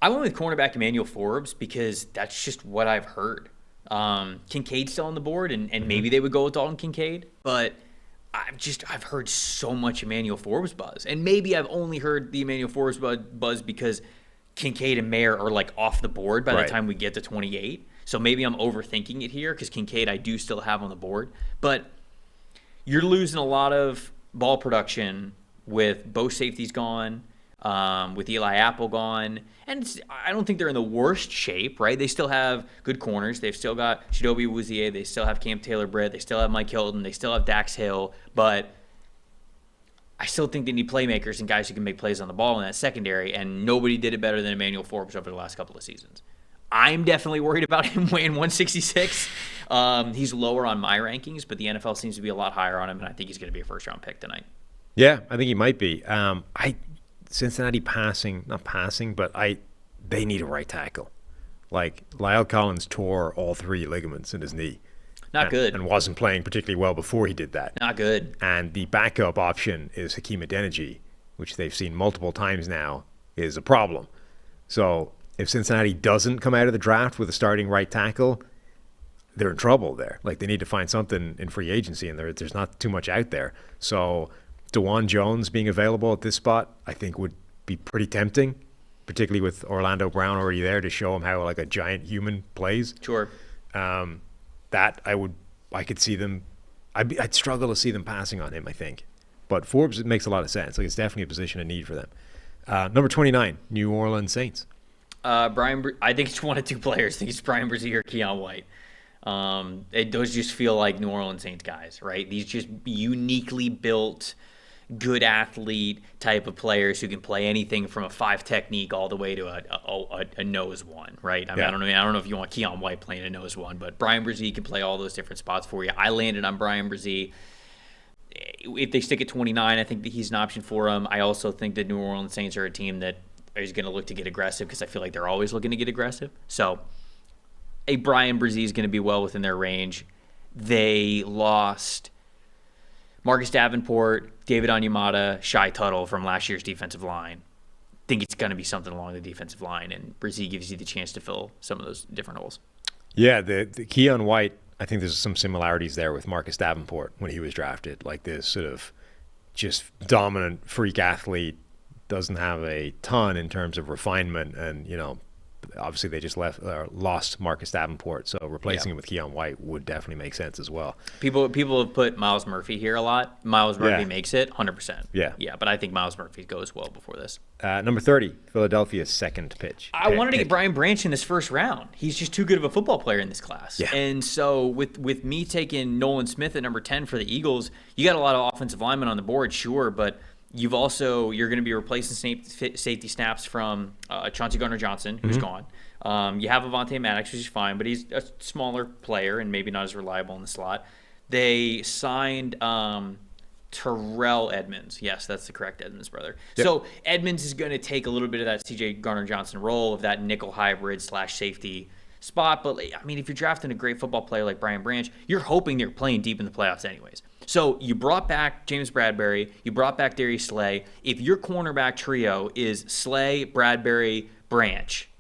I went with cornerback Emmanuel Forbes because that's just what I've heard. Kincaid's still on the board, and maybe they would go with Dalton Kincaid, but I've heard so much Emmanuel Forbes buzz, and maybe I've only heard the Emmanuel Forbes buzz because Kincaid and Mayer are like off the board by the time we get to 28. So maybe I'm overthinking it here because Kincaid I do still have on the board, but you're losing a lot of ball production with both safeties gone, with Eli Apple gone. And I don't think they're in the worst shape, right? They still have good corners. They've still got Chidobe Awuzie. They still have Cam Taylor-Britt. They still have Mike Hilton. They still have Dax Hill. But I still think they need playmakers and guys who can make plays on the ball in that secondary, and nobody did it better than Emmanuel Forbes over the last couple of seasons. I'm definitely worried about him weighing 166. He's lower on my rankings, but the NFL seems to be a lot higher on him, and I think he's going to be a first-round pick tonight. Yeah, I think he might be. Cincinnati they need a right tackle. Like, La'el Collins tore all 3 ligaments in his knee. Not good. And wasn't playing particularly well before he did that. Not good. And the backup option is Hakeem Adeniji, which they've seen multiple times now is a problem. So if Cincinnati doesn't come out of the draft with a starting right tackle, they're in trouble there. Like, they need to find something in free agency, and there's not too much out there. So DeJuan Jones being available at this spot, I think, would be pretty tempting, particularly with Orlando Brown already there to show him how like a giant human plays. Sure. That I could see them. I'd struggle to see them passing on him, I think. But Forbes, it makes a lot of sense. Like, it's definitely a position of need for them. Number 29, New Orleans Saints. I think it's one of 2 players. I think it's Brian Brzee or Keon White. Those just feel like New Orleans Saints guys, right? These just uniquely built, good athlete type of players who can play anything from a 5 technique all the way to a nose 1, right? I don't know if you want Keon White playing a nose 1, but Brian Brzee can play all those different spots for you. I landed on Brian Brzee. If they stick at 29, I think that he's an option for them. I also think that New Orleans Saints are a team that is going to look to get aggressive because I feel like they're always looking to get aggressive. So a Brian Brzee is going to be well within their range. They lost Marcus Davenport, David Onyemata, Shai Tuttle from last year's defensive line. I think it's going to be something along the defensive line, and Brzee gives you the chance to fill some of those different holes. Yeah, the Keon White, I think there's some similarities there with Marcus Davenport when he was drafted. Like, this sort of just dominant freak athlete, doesn't have a ton in terms of refinement, and obviously they just lost Marcus Davenport, so replacing him with Keon White would definitely make sense as well. People have put Myles Murphy here a lot. Myles Murphy makes it 100%. Yeah, but I think Myles Murphy goes well before this. Number 30, Philadelphia's second pitch. I wanted to get Brian Branch in this first round. He's just too good of a football player in this class. Yeah. And so with me taking Nolan Smith at number 10 for the Eagles, you got a lot of offensive linemen on the board, sure, but you're going to be replacing safety snaps from Chauncey Gardner-Johnson, who's gone. You have Avonte Maddox, which is fine, but he's a smaller player and maybe not as reliable in the slot. They signed Terrell Edmonds. Yes, that's the correct Edmonds brother. Yep. So Edmonds is going to take a little bit of that C.J. Gardner-Johnson role of that nickel hybrid / safety spot. But, I mean, if you're drafting a great football player like Brian Branch, you're hoping they're playing deep in the playoffs anyways. So you brought back James Bradbury. You brought back Darius Slay. If your cornerback trio is Slay, Bradbury, Branch,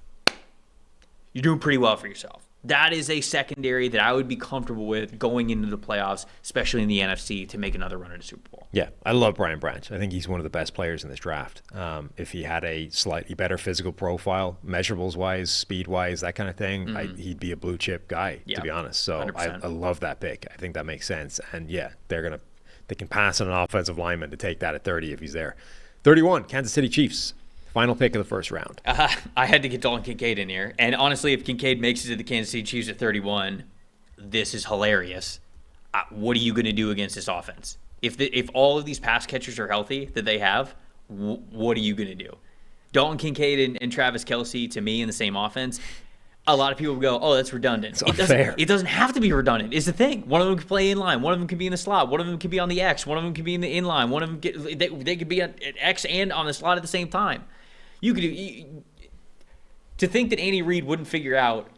you're doing pretty well for yourself. That is a secondary that I would be comfortable with going into the playoffs, especially in the NFC, to make another run at a Super Bowl. Yeah, I love Brian Branch. I think he's one of the best players in this draft. If he had a slightly better physical profile, measurables-wise, speed-wise, that kind of thing, he'd be a blue-chip guy, to be honest. So I love that pick. I think that makes sense. And, yeah, they can pass on an offensive lineman to take that at 30 if he's there. 31, Kansas City Chiefs. Final pick of the first round. I had to get Dalton Kincaid in here. And honestly, if Kincaid makes it to the Kansas City Chiefs at 31, this is hilarious. What are you going to do against this offense? If all of these pass catchers are healthy that they have, what are you going to do? Dalton Kincaid and Travis Kelce, to me, in the same offense, a lot of people would go, oh, that's redundant. It's unfair. It doesn't have to be redundant. It's the thing. One of them can play in line. One of them can be in the slot. One of them can be on the X. One of them can be in the in line. One of them they could be at X and on the slot at the same time. To think that Andy Reid wouldn't figure out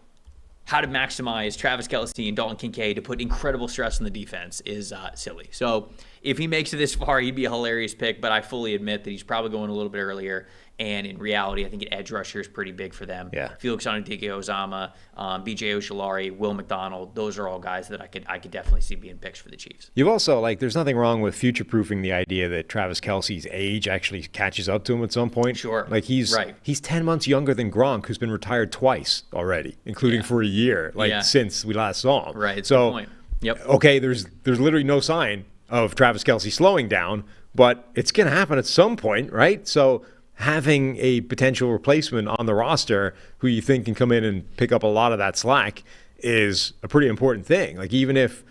how to maximize Travis Kelce and Dalton Kincaid to put incredible stress on the defense is silly. So if he makes it this far, he'd be a hilarious pick, but I fully admit that he's probably going a little bit earlier. And in reality, I think an edge rusher is pretty big for them. Yeah. Felix Anudike-Uzomah, B.J. Ojulari, Will McDonald, those are all guys that I could definitely see being picks for the Chiefs. You've also, there's nothing wrong with future-proofing the idea that Travis Kelce's age actually catches up to him at some point. Sure. He's 10 months younger than Gronk, who's been retired twice already, including for a year, since we last saw him. Right, so, good point. Yep. Okay, there's literally no sign of Travis Kelce slowing down, but it's going to happen at some point, right? So having a potential replacement on the roster who you think can come in and pick up a lot of that slack is a pretty important thing. Even if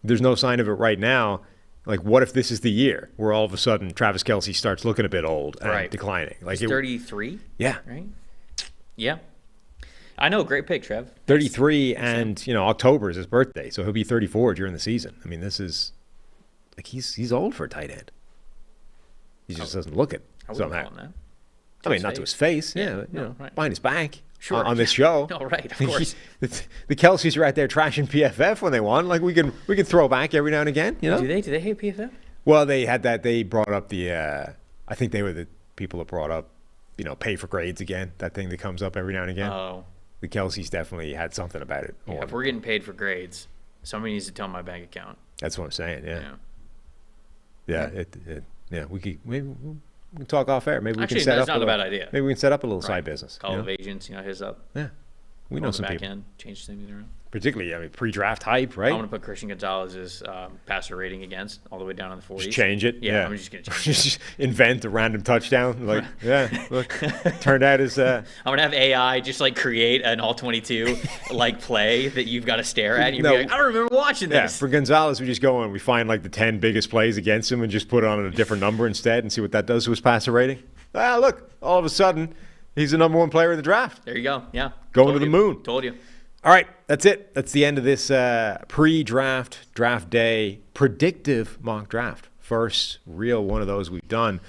there's no sign of it right now, what if this is the year where all of a sudden Travis Kelce starts looking a bit old and declining? He's 33? Yeah. Right? Yeah. I know, great pick, Trev. 33, and October is his birthday, so he'll be 34 during the season. I mean, this is like he's old for a tight end. He just doesn't look it somehow. I mean, not to his face, behind his back. Sure, on this show. No, right, of course. The Kelseys are out there trashing PFF when they won. Like we can throw back every now and again. Do they hate PFF? Well, they had that. They brought up the. I think they were the people that brought up, pay for grades again. That thing that comes up every now and again. Oh. The Kelseys definitely had something about it. Yeah, if we're getting paid for grades, somebody needs to tell my bank account. That's what I'm saying. Yeah. We can talk off air. Maybe we can set up. That's not a bad idea. Maybe we can set up a little side business. Call of agents, hit us up. Yeah, we know some people. Back end, change things around. Particularly, pre-draft hype, right? I'm going to put Christian Gonzalez's passer rating against all the way down in the 40s. Just change it. Yeah. I'm just going to change it. Just invent a random touchdown. Like, look, turned out as. I'm going to have AI just create an all-22 play that you've got to stare at. And you'll be like, I don't remember watching this. Yeah, for Gonzalez, we just go and we find the 10 biggest plays against him and just put it on a different number instead and see what that does to his passer rating. Look, all of a sudden, he's the number 1 player in the draft. There you go. Yeah. Going to the moon. Told you. All right, that's it. That's the end of this pre-draft, draft day, predictive mock draft. First real one of those we've done.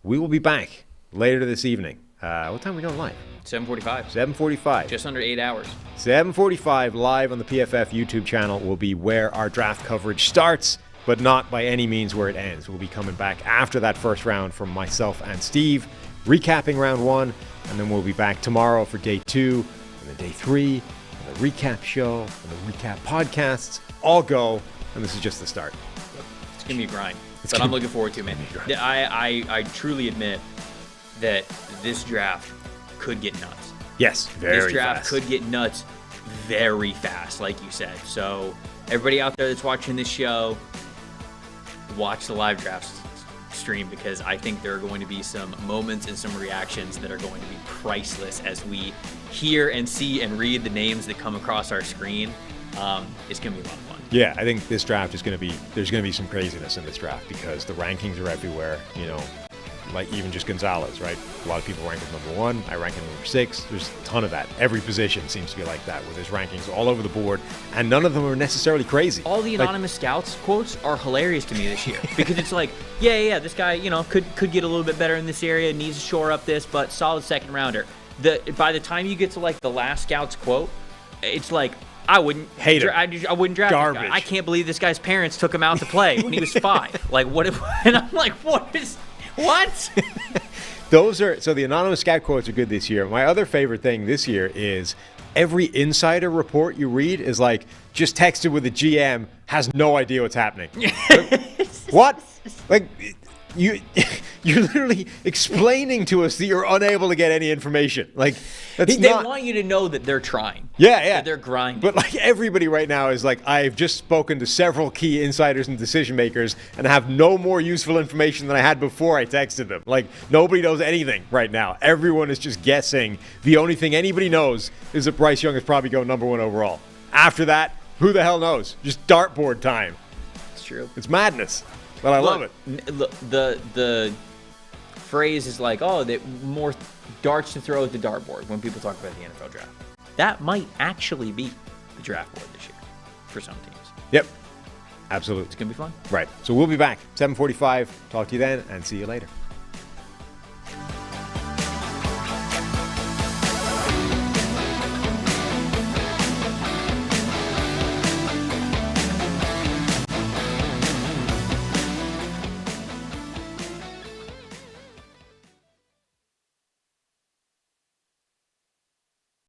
We will be back later this evening. What time are we going live? 7:45. 7:45. Just under 8 hours. 7:45 live on the PFF YouTube channel will be where our draft coverage starts, but not by any means where it ends. We'll be coming back after that first round from myself and Steve, recapping round 1, and then we'll be back tomorrow for day 2, and then day 3, and the recap show, and the recap podcasts, all go, and this is just the start. It's going to be a grind, but I'm looking forward to it, man. I truly admit that this draft could get nuts. Yes, very fast. This draft could get nuts very fast, like you said. So everybody out there that's watching this show, watch the live draft stream, because I think there are going to be some moments and some reactions that are going to be priceless as we hear and see and read the names that come across our screen. It's going to be a lot of fun. Yeah, I think this draft is going to be, there's going to be some craziness in this draft because the rankings are everywhere, like even just Gonzalez, right? A lot of people rank him number 1. I rank him number 6. There's a ton of that. Every position seems to be like that with his rankings all over the board, and none of them are necessarily crazy. All the anonymous scouts quotes are hilarious to me this year because it's like, yeah, this guy, could get a little bit better in this area, needs to shore up this, but solid second rounder. By the time you get to the last scout's quote, it's like, I wouldn't hate it. I wouldn't draft garbage. This guy. I can't believe this guy's parents took him out to play when he was 5. What? And I'm like, what? So the anonymous scout quotes are good this year. My other favorite thing this year is every insider report you read is just texted with a GM, has no idea what's happening. What? You're literally explaining to us that you're unable to get any information. They want you to know that they're trying. Yeah. That they're grinding. But everybody right now is I've just spoken to several key insiders and decision makers and have no more useful information than I had before I texted them. Nobody knows anything right now. Everyone is just guessing. The only thing anybody knows is that Bryce Young is probably going number 1 overall. After that, who the hell knows? Just dartboard time. It's true. It's madness. But I love it. Look, the phrase is that more darts to throw at the dartboard when people talk about the NFL draft. That might actually be the draft board this year for some teams. Yep. Absolutely. It's going to be fun. Right. So we'll be back 7:45. Talk to you then and see you later.